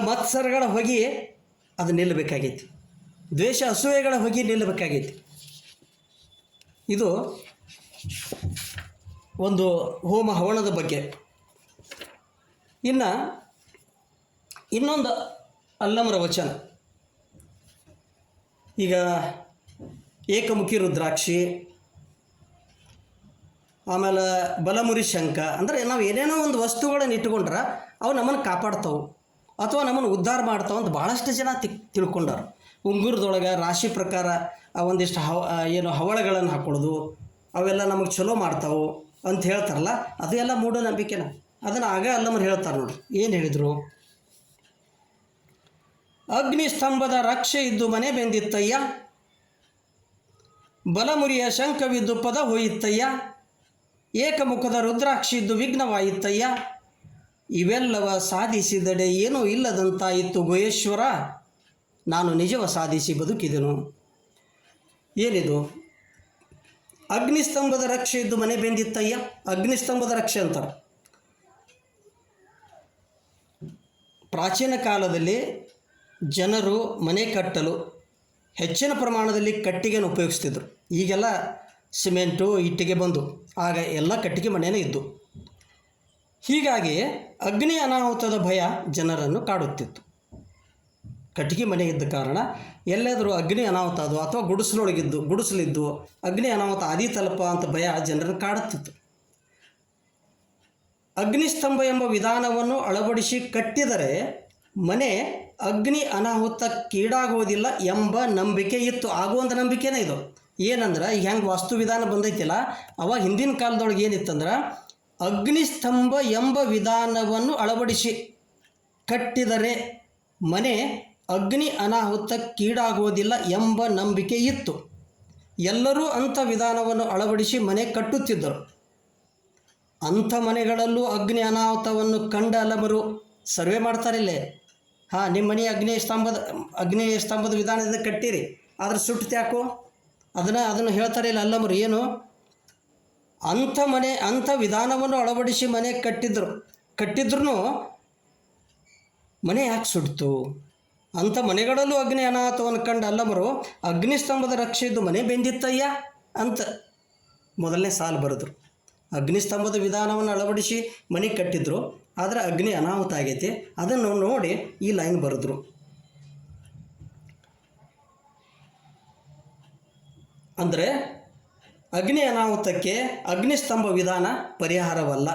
ಮತ್ಸರಗಳ ಹೊಗೆ ಅದು ನಿಲ್ಲಬೇಕಾಗೈತಿ. ದ್ವೇಷ, ಅಸೂಯೆಗಳ ಹೊಗೆ ನಿಲ್ಲಬೇಕಾಗೈತಿ. ಇದು ಒಂದು ಹೋಮ ಹವನದ ಬಗ್ಗೆ. ಇನ್ನೊಂದು ಅಲ್ಲಮರ ವಚನ. ಈಗ ಏಕಮುಖಿ ರುದ್ರಾಕ್ಷಿ, ಆಮೇಲೆ ಬಲಮುರಿ ಶಂಖ, ಅಂದರೆ ನಾವು ಏನೇನೋ ಒಂದು ವಸ್ತುಗಳನ್ನು ಇಟ್ಕೊಂಡ್ರೆ ಅವು ನಮ್ಮನ್ನು ಕಾಪಾಡ್ತಾವೆ ಅಥವಾ ನಮ್ಮನ್ನು ಉದ್ಧಾರ ಮಾಡ್ತಾವೆ ಅಂತ ಭಾಳಷ್ಟು ಜನ ತಿಳ್ಕೊಂಡಾರ. ಉಂಗುರದೊಳಗೆ ರಾಶಿ ಪ್ರಕಾರ ಒಂದಿಷ್ಟು ಹವಳಗಳನ್ನು ಹಾಕ್ಕೊಳ್ಳೋದು, ಅವೆಲ್ಲ ನಮಗೆ ಚಲೋ ಮಾಡ್ತಾವೆ ಅಂತ ಹೇಳ್ತಾರಲ್ಲ, ಅದು ಎಲ್ಲ ಮೂಢನಂಬಿಕೆನ. ಅದನ್ನು ಆಗ ಅಲ್ಲಮರು ಹೇಳ್ತಾರೆ ನೋಡ್ರಿ, ಏನು ಹೇಳಿದರು? ಅಗ್ನಿ ಸ್ತಂಭದ ರಕ್ಷೆ ಇದ್ದು ಮನೆ ಬೆಂದಿತ್ತಯ್ಯ, ಬಲಮುರಿಯ ಶಂಖವಿದ್ದು ಪದ ಹೋಯಿತ್ತಯ್ಯ, ಏಕಮುಖದ ರುದ್ರಾಕ್ಷಿ ಇದ್ದು ವಿಘ್ನವಾಯಿತ್ತಯ್ಯ, ಇವೆಲ್ಲವ ಸಾಧಿಸಿದಡೆ ಏನೂ ಇಲ್ಲದಂತಾಯಿತು ಗುಹೇಶ್ವರ, ನಾನು ನಿಜವ ಸಾಧಿಸಿ ಬದುಕಿದೆನು. ಏನಿದು? ಅಗ್ನಿಸ್ತಂಭದ ರಕ್ಷೆ ಇದ್ದು ಮನೆ ಬೆಂದಿತ್ತಯ್ಯ. ಅಗ್ನಿಸ್ತಂಭದ ರಕ್ಷೆ ಅಂತಾರೆ. ಪ್ರಾಚೀನ ಕಾಲದಲ್ಲಿ ಜನರು ಮನೆ ಕಟ್ಟಲು ಹೆಚ್ಚಿನ ಪ್ರಮಾಣದಲ್ಲಿ ಕಟ್ಟಿಗೆಯನ್ನು ಉಪಯೋಗಿಸ್ತಿದ್ರು. ಈಗೆಲ್ಲ ಸಿಮೆಂಟು, ಇಟ್ಟಿಗೆ ಬಂದು, ಆಗ ಎಲ್ಲ ಕಟ್ಟಿಗೆ ಮನೆಯೇ ಇದ್ದು. ಹೀಗಾಗಿ ಅಗ್ನಿ ಅನಾಹುತದ ಭಯ ಜನರನ್ನು ಕಟ್ಟಿಗೆ ಮನೆ ಇದ್ದ ಕಾರಣ ಎಲ್ಲಾದರೂ ಅಗ್ನಿ ಅನಾಹುತ ಅದು ಅಥವಾ ಗುಡಿಸಲಿದ್ದು ಅಗ್ನಿ ಅನಾಹುತ ಆದೀತಲ್ಪ ಅಂತ ಭಯ ಜನರನ್ನು ಕಾಡುತ್ತಿತ್ತು. ಅಗ್ನಿಸ್ತಂಭ ಎಂಬ ವಿಧಾನವನ್ನು ಅಳವಡಿಸಿ ಕಟ್ಟಿದರೆ ಮನೆ ಅಗ್ನಿ ಅನಾಹುತಕ್ಕೀಡಾಗುವುದಿಲ್ಲ ಎಂಬ ನಂಬಿಕೆ ಇತ್ತು. ಆಗುವಂಥ ನಂಬಿಕೆನೇ ಇದು. ಏನಂದ್ರೆ ಈಗ ಹೆಂಗೆ ವಾಸ್ತು ವಿಧಾನ ಬಂದೈತಿಲ್ಲ, ಅವಾಗ ಹಿಂದಿನ ಕಾಲದೊಳಗೆ ಏನಿತ್ತಂದ್ರೆ ಅಗ್ನಿಸ್ತಂಭ ಎಂಬ ವಿಧಾನವನ್ನು ಅಳವಡಿಸಿ ಕಟ್ಟಿದರೆ ಮನೆ ಅಗ್ನಿ ಅನಾಹುತಕ್ಕೀಡಾಗುವುದಿಲ್ಲ ಎಂಬ ನಂಬಿಕೆ ಇತ್ತು. ಎಲ್ಲರೂ ಅಂಥ ವಿಧಾನವನ್ನು ಅಳವಡಿಸಿ ಮನೆ ಕಟ್ಟುತ್ತಿದ್ದರು. ಅಂಥ ಮನೆಗಳಲ್ಲೂ ಅಗ್ನಿ ಅನಾಹುತವನ್ನು ಕಂಡ ಹಲವರು ಸರ್ವೆ ಮಾಡ್ತಾರಿಲ್ಲೇ, ನಿಮ್ಮ ಮನೆ ಅಗ್ನಿ ಸ್ತಂಭದ ವಿಧಾನದಿಂದ ಕಟ್ಟಿರಿ, ಆದ್ರೆ ಸುಟ್ಟ್ಯಾಕೋ ಅದನ್ನು ಹೇಳ್ತಾರಿಲ್ಲ ಅಲ್ಲಮರು. ಏನು ಅಂಥ ವಿಧಾನವನ್ನು ಅಳವಡಿಸಿ ಮನೆ ಕಟ್ಟಿದ್ರೂ ಮನೆ ಯಾಕೆ ಸುಡ್ತು? ಅಂಥ ಮನೆಗಳಲ್ಲೂ ಅಗ್ನಿ ಅನಾಹುತವನ್ನು ಕಂಡು ಅಲ್ಲಮರು ಅಗ್ನಿಸ್ತಂಭದ ರಕ್ಷೆ ಇದ್ದು ಮನೆ ಬೆಂದಿತ್ತಯ್ಯ ಅಂತ ಮೊದಲನೇ ಸಾಲು ಬರೆದ್ರು. ಅಗ್ನಿಸ್ತಂಭದ ವಿಧಾನವನ್ನು ಅಳವಡಿಸಿ ಮನೆ ಕಟ್ಟಿದ್ರು, ಆದರೆ ಅಗ್ನಿ ಅನಾಹುತ ಆಗೈತಿ. ಅದನ್ನು ನೋಡಿ ಈ ಲೈನ್ ಬರೆದ್ರು. ಅಂದರೆ ಅಗ್ನಿ ಅನಾಹುತಕ್ಕೆ ಅಗ್ನಿಸ್ತಂಭ ವಿಧಾನ ಪರಿಹಾರವಲ್ಲ.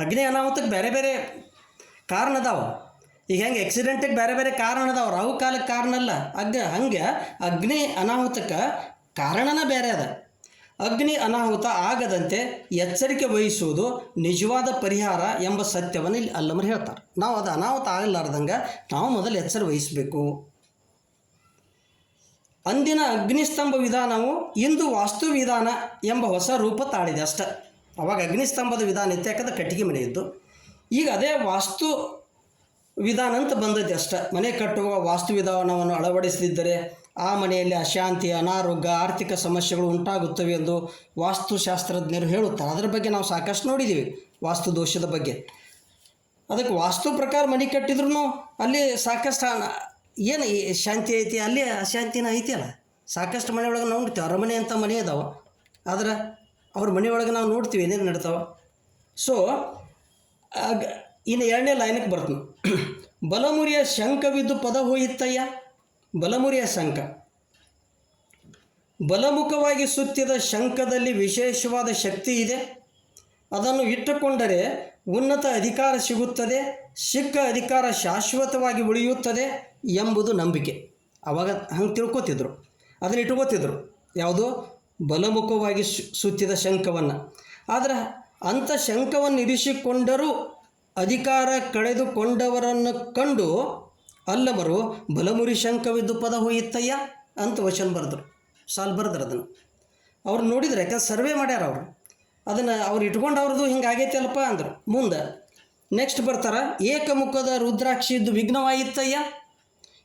ಅಗ್ನಿ ಅನಾಹುತಕ್ಕೆ ಬೇರೆ ಬೇರೆ ಕಾರಣ ಅದಾವ. ಈಗ ಹೆಂಗೆ ಆಕ್ಸಿಡೆಂಟಿಗೆ ಬೇರೆ ಬೇರೆ ಕಾರಣ ಅದಾವ, ರಾಹು ಕಾಲಕ್ಕೆ ಕಾರಣ ಅಲ್ಲ. ಹಂಗೆ ಅಗ್ನಿ ಅನಾಹುತಕ್ಕೆ ಕಾರಣನೇ ಬೇರೆ ಅದ. ಅಗ್ನಿ ಅನಾಹುತ ಆಗದಂತೆ ಎಚ್ಚರಿಕೆ ವಹಿಸುವುದು ನಿಜವಾದ ಪರಿಹಾರ ಎಂಬ ಸತ್ಯವನ್ನು ಇಲ್ಲಿ ಅಲ್ಲಮರು ಹೇಳ್ತಾರೆ. ನಾವು ಅದು ಅನಾಹುತ ಆಗಲಾರ್ದಂಗೆ ನಾವು ಮೊದಲು ಎಚ್ಚರ ವಹಿಸಬೇಕು. ಅಂದಿನ ಅಗ್ನಿಸ್ತಂಭ ವಿಧಾನವು ಇಂದು ವಾಸ್ತು ವಿಧಾನ ಎಂಬ ಹೊಸ ರೂಪ ತಾಳಿದೆ ಅಷ್ಟೆ. ಅವಾಗ ಅಗ್ನಿಸ್ತಂಭದ ವಿಧಾನ ಇತ್ತು, ಯಾಕಂದ್ರೆ ಕಟ್ಟಿಗೆ ಮನೆ ಇದ್ದು. ಈಗ ಅದೇ ವಾಸ್ತು ವಿಧಾನ ಅಂತ ಬಂದೈತೆ ಅಷ್ಟೆ. ಮನೆ ಕಟ್ಟುವ ವಾಸ್ತು ವಿಧಾನವನ್ನು ಅಳವಡಿಸದಿದ್ದರೆ ಆ ಮನೆಯಲ್ಲಿ ಅಶಾಂತಿ, ಅನಾರೋಗ್ಯ, ಆರ್ಥಿಕ ಸಮಸ್ಯೆಗಳು ಉಂಟಾಗುತ್ತವೆ ಎಂದು ವಾಸ್ತುಶಾಸ್ತ್ರಜ್ಞರು ಹೇಳುತ್ತಾರೆ. ಅದರ ಬಗ್ಗೆ ನಾವು ಸಾಕಷ್ಟು ನೋಡಿದ್ದೀವಿ, ವಾಸ್ತು ದೋಷದ ಬಗ್ಗೆ. ಅದಕ್ಕೆ ವಾಸ್ತು ಪ್ರಕಾರ ಮನೆ ಕಟ್ಟಿದ್ರೂ ಅಲ್ಲಿ ಸಾಕಷ್ಟು ಏನು ಶಾಂತಿ ಐತಿ, ಅಲ್ಲಿ ಅಶಾಂತಿನ ಐತಿ ಅಲ್ಲ. ಸಾಕಷ್ಟು ಮನೆಯೊಳಗೆ ನಾವು ನೋಡ್ತೀವಿ, ಅರಮನೆ ಅಂತ ಮನೆ ಅದಾವೆ, ಆದ್ರೆ ಅವ್ರ ಮನೆಯೊಳಗೆ ನಾವು ನೋಡ್ತೀವಿ ಏನೇನು ನಡ್ತಾವೆ. ಸೊ ಇನ್ನು ಎರಡನೇ ಲೈನಕ್ಕೆ ಬರ್ತೀನಿ. ಬಲಮುರಿಯ ಶಂಖವಿದ್ದು ಪದ ಹೋಯಿತ್ತಯ್ಯ. ಬಲಮುರಿಯ ಶಂಖ, ಬಲಮುಖವಾಗಿ ಸುತ್ತಿದ ಶಂಖದಲ್ಲಿ ವಿಶೇಷವಾದ ಶಕ್ತಿ ಇದೆ. ಅದನ್ನು ಇಟ್ಟುಕೊಂಡರೆ ಉನ್ನತ ಅಧಿಕಾರ ಸಿಗುತ್ತದೆ, ಸಿಕ್ಕ ಅಧಿಕಾರ ಶಾಶ್ವತವಾಗಿ ಉಳಿಯುತ್ತದೆ ಎಂಬುದು ನಂಬಿಕೆ. ಆವಾಗ ಹಂಗೆ ತಿಳ್ಕೊತಿದ್ರು, ಅದನ್ನು ಇಟ್ಕೋತಿದ್ರು. ಯಾವುದು? ಬಲಮುಖವಾಗಿ ಸುತ್ತಿದ ಶಂಖವನ್ನು. ಆದರೆ ಅಂಥ ಶಂಖವನ್ನು ಇರಿಸಿಕೊಂಡರೂ ಅಧಿಕಾರ ಕಳೆದುಕೊಂಡವರನ್ನು ಕಂಡು ಅಲ್ಲವರು ಬಲಮುರಿ ಶಂಖವಿದ್ದು ಪದ ಹೋಯಿತ್ತಯ್ಯ ಅಂತ ವಚನ ಬರೆದ್ರು, ಸಾಲು ಬರೆದ್ರು. ಅದನ್ನು ಅವ್ರು ನೋಡಿದ್ರೆ, ಯಾಕಂದ್ರೆ ಸರ್ವೆ ಮಾಡ್ಯಾರ ಅವರು, ಅದನ್ನು ಅವ್ರು ಇಟ್ಕೊಂಡವ್ರದ್ದು ಹಿಂಗೆ ಆಗೈತೆ ಅಲ್ಪ ಅಂದರು. ಮುಂದೆ ನೆಕ್ಸ್ಟ್ ಬರ್ತಾರೆ, ಏಕಮುಖದ ರುದ್ರಾಕ್ಷಿ ಇದ್ದು ವಿಘ್ನವಾಯಿತ್ತಯ್ಯ.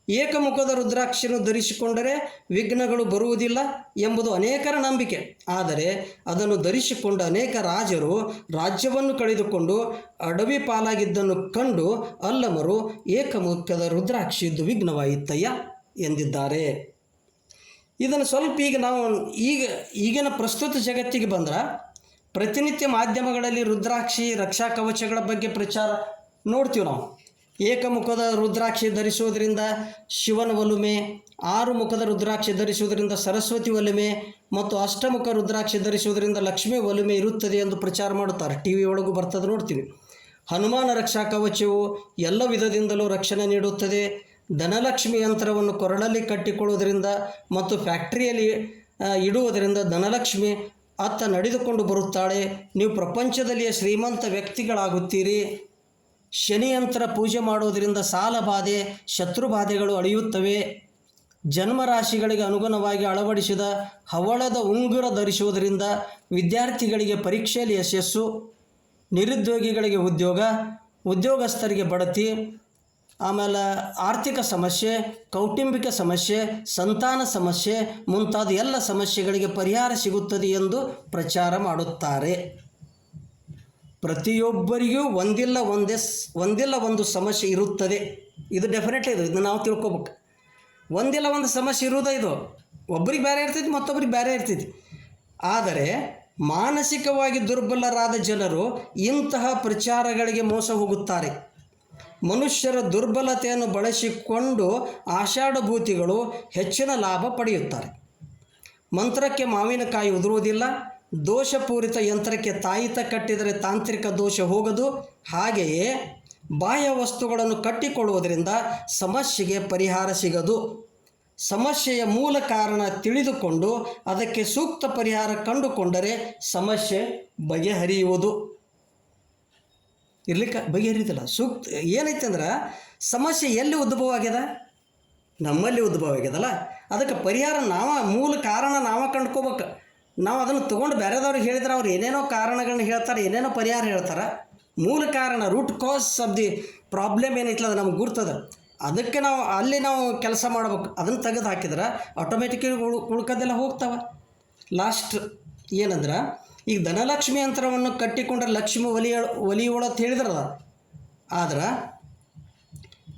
ಏಕಮುಖದ ರುದ್ರಾಕ್ಷಿಯನ್ನು ಧರಿಸಿಕೊಂಡರೆ ವಿಘ್ನಗಳು ಬರುವುದಿಲ್ಲ ಎಂಬುದು ಅನೇಕರ ನಂಬಿಕೆ. ಆದರೆ ಅದನ್ನು ಧರಿಸಿಕೊಂಡ ಅನೇಕ ರಾಜರು ರಾಜ್ಯವನ್ನು ಕಳೆದುಕೊಂಡು ಅಡವಿ ಪಾಲಾಗಿದ್ದನ್ನು ಕಂಡು ಅಲ್ಲಮರು ಏಕಮುಖದ ರುದ್ರಾಕ್ಷಿ ಇದ್ದು ವಿಘ್ನವಾಯಿತ್ತಯ್ಯ ಎಂದಿದ್ದಾರೆ. ಇದನ್ನು ಸ್ವಲ್ಪ ಈಗಿನ ಪ್ರಸ್ತುತ ಜಗತ್ತಿಗೆ ಬಂದ್ರೆ ಪ್ರತಿನಿತ್ಯ ಮಾಧ್ಯಮಗಳಲ್ಲಿ ರುದ್ರಾಕ್ಷಿ ರಕ್ಷಾ ಕವಚಗಳ ಬಗ್ಗೆ ಪ್ರಚಾರ ನೋಡ್ತೀವಿ ನಾವು. ಏಕಮುಖದ ರುದ್ರಾಕ್ಷಿ ಧರಿಸುವುದರಿಂದ ಶಿವನ ಒಲುಮೆ, 6 ಮುಖದ ರುದ್ರಾಕ್ಷಿ ಧರಿಸುವುದರಿಂದ ಸರಸ್ವತಿ ಒಲುಮೆ ಮತ್ತು ಅಷ್ಟಮುಖ ರುದ್ರಾಕ್ಷಿ ಧರಿಸುವುದರಿಂದ ಲಕ್ಷ್ಮೀ ಒಲುಮೆ ಇರುತ್ತದೆ ಎಂದು ಪ್ರಚಾರ ಮಾಡುತ್ತಾರೆ. ಟಿ ವಿ ಒಳಗೂ ಬರ್ತದೆ, ನೋಡ್ತೀವಿ. ಹನುಮಾನ ರಕ್ಷಾ ಕವಚವು ಎಲ್ಲ ವಿಧದಿಂದಲೂ ರಕ್ಷಣೆ ನೀಡುತ್ತದೆ. ಧನಲಕ್ಷ್ಮಿ ಯಂತ್ರವನ್ನು ಕೊರಳಲ್ಲಿ ಕಟ್ಟಿಕೊಳ್ಳುವುದರಿಂದ ಮತ್ತು ಫ್ಯಾಕ್ಟರಿಯಲ್ಲಿ ಇಡುವುದರಿಂದ ಧನಲಕ್ಷ್ಮಿ ಅತ್ತ ನಡೆದುಕೊಂಡು ಬರುತ್ತಾಳೆ. ನೀವು ಪ್ರಪಂಚದಲ್ಲಿಯೇ ಶ್ರೀಮಂತ ವ್ಯಕ್ತಿಗಳಾಗುತ್ತೀರಿ. ಶನಿಯಂತ್ರ ಪೂಜೆ ಮಾಡುವುದರಿಂದ ಸಾಲ ಬಾಧೆ, ಶತ್ರುಬಾಧೆಗಳು ಅಳಿಯುತ್ತವೆ. ಜನ್ಮರಾಶಿಗಳಿಗೆ ಅನುಗುಣವಾಗಿ ಅಳವಡಿಸಿದ ಹವಳದ ಉಂಗುರ ಧರಿಸುವುದರಿಂದ ವಿದ್ಯಾರ್ಥಿಗಳಿಗೆ ಪರೀಕ್ಷೆಯಲ್ಲಿ ಯಶಸ್ಸು, ನಿರುದ್ಯೋಗಿಗಳಿಗೆ ಉದ್ಯೋಗ, ಉದ್ಯೋಗಸ್ಥರಿಗೆ ಬಡ್ತಿ, ಆಮೇಲೆ ಆರ್ಥಿಕ ಸಮಸ್ಯೆ, ಕೌಟುಂಬಿಕ ಸಮಸ್ಯೆ, ಸಂತಾನ ಸಮಸ್ಯೆ ಮುಂತಾದ ಎಲ್ಲ ಸಮಸ್ಯೆಗಳಿಗೆ ಪರಿಹಾರ ಸಿಗುತ್ತದೆ ಎಂದು ಪ್ರಚಾರ ಮಾಡುತ್ತಾರೆ. ಪ್ರತಿಯೊಬ್ಬರಿಗೂ ಒಂದಿಲ್ಲ ಒಂದು ಸಮಸ್ಯೆ ಇರುತ್ತದೆ. ಇದು ಡೆಫಿನೆಟ್ ಇದು ನಾವು ತಿಳ್ಕೊಬೇಕು. ಒಂದಿಲ್ಲ ಒಂದು ಸಮಸ್ಯೆ ಇರುವುದೇ ಇದು. ಒಬ್ಬರಿಗೆ ಬೇರೆ ಇರ್ತೈತಿ, ಮತ್ತೊಬ್ಬರಿಗೆ ಬೇರೆ ಇರ್ತೈತಿ. ಆದರೆ ಮಾನಸಿಕವಾಗಿ ದುರ್ಬಲರಾದ ಜನರು ಇಂತಹ ಪ್ರಚಾರಗಳಿಗೆ ಮೋಸ ಹೋಗುತ್ತಾರೆ. ಮನುಷ್ಯರ ದುರ್ಬಲತೆಯನ್ನು ಬಳಸಿಕೊಂಡು ಆಷಾಢಭೂತಿಗಳು ಹೆಚ್ಚಿನ ಲಾಭ ಪಡೆಯುತ್ತಾರೆ. ಮಂತ್ರಕ್ಕೆ ಮಾವಿನಕಾಯಿ ಉದುರುವುದಿಲ್ಲ. ದೋಷಪೂರಿತ ಯಂತ್ರಕ್ಕೆ ತಾಯಿತ ಕಟ್ಟಿದರೆ ತಾಂತ್ರಿಕ ದೋಷ ಹೋಗದು. ಹಾಗೆಯೇ ಬಾಹ್ಯ ವಸ್ತುಗಳನ್ನು ಕಟ್ಟಿಕೊಳ್ಳುವುದರಿಂದ ಸಮಸ್ಯೆಗೆ ಪರಿಹಾರ ಸಿಗದು. ಸಮಸ್ಯೆಯ ಮೂಲ ಕಾರಣ ತಿಳಿದುಕೊಂಡು ಅದಕ್ಕೆ ಸೂಕ್ತ ಪರಿಹಾರ ಕಂಡುಕೊಂಡರೆ ಸಮಸ್ಯೆ ಬಗೆಹರಿಯುವುದು. ಬಗೆಹರಿಯುತ್ತಿಲ್ಲ. ಏನೈತೆ ಅಂದ್ರೆ ಸಮಸ್ಯೆ ಎಲ್ಲಿ ಉದ್ಭವ ಆಗ್ಯದ? ನಮ್ಮಲ್ಲಿ ಉದ್ಭವ ಆಗ್ಯದಲ್ಲ. ಅದಕ್ಕೆ ಪರಿಹಾರ ಮೂಲ ಕಾರಣ ಕಂಡ್ಕೋಬೇಕು. ನಾವು ಅದನ್ನು ತೊಗೊಂಡು ಬೇರೆದವ್ರಿಗೆ ಹೇಳಿದ್ರೆ ಅವ್ರು ಏನೇನೋ ಕಾರಣಗಳನ್ನ ಹೇಳ್ತಾರೆ, ಏನೇನೋ ಪರಿಹಾರ ಹೇಳ್ತಾರೆ. ಮೂಲ ಕಾರಣ, root cause of the problem ಏನೈತಲ್ಲ ಅದು ನಮ್ಗೆ ಗುರ್ತದ. ಅದಕ್ಕೆ ನಾವು ಕೆಲಸ ಮಾಡ್ಬೇಕು. ಅದನ್ನು ತೆಗೆದು ಹಾಕಿದ್ರೆ ಆಟೋಮೆಟಿಕ್ಕಾಗಿ ಉಳ್ಕೋದೆಲ್ಲ ಹೋಗ್ತಾವೆ. ಲಾಸ್ಟ್ ಏನಂದ್ರೆ, ಈಗ ಧನಲಕ್ಷ್ಮಿ ಯಂತ್ರವನ್ನು ಕಟ್ಟಿಕೊಂಡ್ರೆ ಲಕ್ಷ್ಮಿ ಒಲಿಯೋಳು ಅಂತ ಹೇಳಿದ್ರಲ್ಲ. ಆದ್ರೆ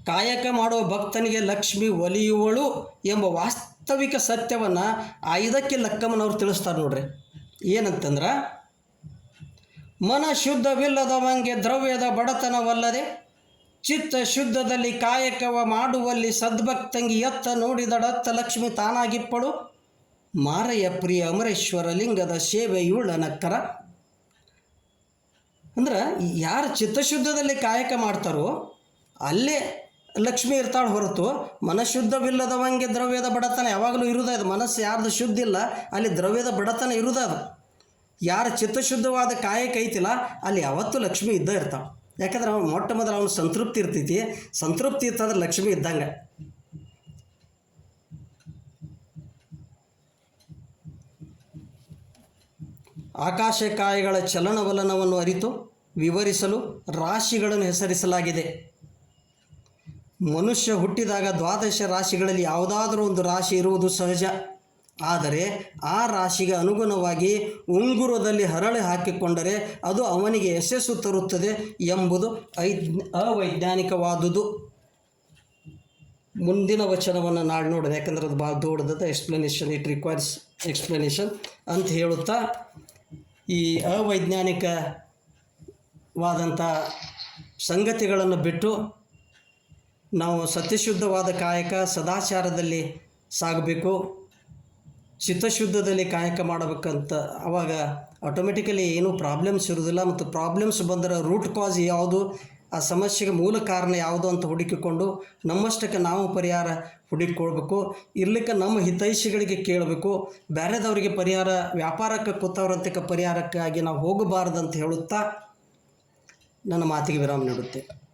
ಕಾಯಕ ಮಾಡುವ ಭಕ್ತನಿಗೆ ಲಕ್ಷ್ಮಿ ಒಲಿಯುವಳು ಎಂಬ ವಾಸ್ತವಿಕ ಸತ್ಯವನ್ನು ಐದಕ್ಕೆ ಲಕ್ಕಮ್ಮನವ್ರು ತಿಳಿಸ್ತಾರೆ ನೋಡ್ರಿ. ಏನಂತಂದ್ರೆ, ಮನ ಶುದ್ಧವಿಲ್ಲದವಂಗೆ ದ್ರವ್ಯದ ಬಡತನವಲ್ಲದೆ ಚಿತ್ತ ಶುದ್ಧದಲ್ಲಿ ಕಾಯಕವ ಮಾಡುವಲ್ಲಿ ಸದ್ಭಕ್ತಂಗಿ ಎತ್ತ ನೋಡಿದಡತ್ತ ಲಕ್ಷ್ಮಿ ತಾನಾಗಿಪ್ಪಳು ಮಾರಯ್ಯ ಪ್ರಿಯ ಅಮರೇಶ್ವರ ಲಿಂಗದ ಸೇವೆಯುಳ್ಳ ನಕ್ಕರ. ಅಂದ್ರೆ ಯಾರು ಚಿತ್ತಶುದ್ಧದಲ್ಲಿ ಕಾಯಕ ಮಾಡ್ತಾರೋ ಅಲ್ಲೇ ಲಕ್ಷ್ಮಿ ಇರ್ತಾಳೆ ಹೊರತು ಮನಶುದ್ಧವಿಲ್ಲದವಂಗೆ ದ್ರವ್ಯದ ಬಡತನ ಯಾವಾಗಲೂ ಇರುವುದೇ. ಅದು ಮನಸ್ಸು ಯಾರ್ದು ಶುದ್ಧ ಇಲ್ಲ ಅಲ್ಲಿ ದ್ರವ್ಯದ ಬಡತನ ಇರುವುದೇ. ಅದು ಯಾರು ಚಿತ್ತಶುದ್ಧವಾದ ಕಾಯಕ ಐತಿಲ್ಲ ಅಲ್ಲಿ ಯಾವತ್ತೂ ಲಕ್ಷ್ಮಿ ಇದ್ದೇ ಇರ್ತಾವೆ. ಯಾಕಂದ್ರೆ ಅವನು ಮೊಟ್ಟ ಮೊದಲು ಅವನು ಸಂತೃಪ್ತಿ ಇರ್ತೈತಿ. ಸಂತೃಪ್ತಿ ಇರ್ತಂದ್ರೆ ಲಕ್ಷ್ಮಿ ಇದ್ದಂಗೆ. ಆಕಾಶಕಾಯಗಳ ಚಲನವಲನವನ್ನು ಅರಿತು ವಿವರಿಸಲು ರಾಶಿಗಳನ್ನು ಹೆಸರಿಸಲಾಗಿದೆ. ಮನುಷ್ಯ ಹುಟ್ಟಿದಾಗ ದ್ವಾದಶ ರಾಶಿಗಳಲ್ಲಿ ಯಾವುದಾದರೂ ಒಂದು ರಾಶಿ ಇರುವುದು ಸಹಜ. ಆದರೆ ಆ ರಾಶಿಗೆ ಅನುಗುಣವಾಗಿ ಉಂಗುರದಲ್ಲಿ ಹರಳೆ ಹಾಕಿಕೊಂಡರೆ ಅದು ಅವನಿಗೆ ಯಶಸ್ಸು ತರುತ್ತದೆ ಎಂಬುದು ಅವೈಜ್ಞಾನಿಕವಾದುದು. ಮುಂದಿನ ವಚನವನ್ನು ನಾಳೆ ನೋಡೋದು, ಯಾಕಂದ್ರೆ ಅದು ಭಾಳ ದೊಡ್ಡದ ಎಕ್ಸ್ಪ್ಲನೇಷನ್, ಇಟ್ ರಿಕ್ವೈರ್ಸ್ ಎಕ್ಸ್ಪ್ಲನೇಷನ್ ಅಂತ ಹೇಳುತ್ತಾ ಈ ಅವೈಜ್ಞಾನಿಕವಾದಂಥ ಸಂಗತಿಗಳನ್ನು ಬಿಟ್ಟು ನಾವು ಸತ್ಯಶುದ್ಧವಾದ ಕಾಯಕ ಸದಾಚಾರದಲ್ಲಿ ಸಾಗಬೇಕು, ಚಿತ್ತಶುದ್ಧದಲ್ಲಿ ಕಾಯಕ ಮಾಡಬೇಕಂತ. ಆವಾಗ ಆಟೋಮೆಟಿಕಲಿ ಏನೂ ಪ್ರಾಬ್ಲಮ್ಸ್ ಇರೋದಿಲ್ಲ. ಮತ್ತು ಪ್ರಾಬ್ಲಮ್ಸ್ ಬಂದರೆ ರೂಟ್ ಕಾಸ್ ಯಾವುದು, ಆ ಸಮಸ್ಯೆಗೆ ಮೂಲ ಕಾರಣ ಯಾವುದು ಅಂತ ಹುಡುಕಿಕೊಂಡು ನಮ್ಮಷ್ಟಕ್ಕೆ ನಾವು ಪರಿಹಾರ ಹುಡುಕಿಕೊಳ್ಬೇಕು. ಇರ್ಲಿಕ್ಕೆ ನಮ್ಮ ಹಿತೈಷಿಗಳಿಗೆ ಕೇಳಬೇಕು. ಬೇರೆದವರಿಗೆ ಪರಿಹಾರ, ವ್ಯಾಪಾರಕ್ಕೆ ಕೂತವ್ರಂತಕ್ಕೆ ಪರಿಹಾರಕ್ಕಾಗಿ ನಾವು ಹೋಗಬಾರ್ದಂತ ಹೇಳುತ್ತಾ ನನ್ನ ಮಾತಿಗೆ ವಿರಾಮ ನೀಡುತ್ತೆ.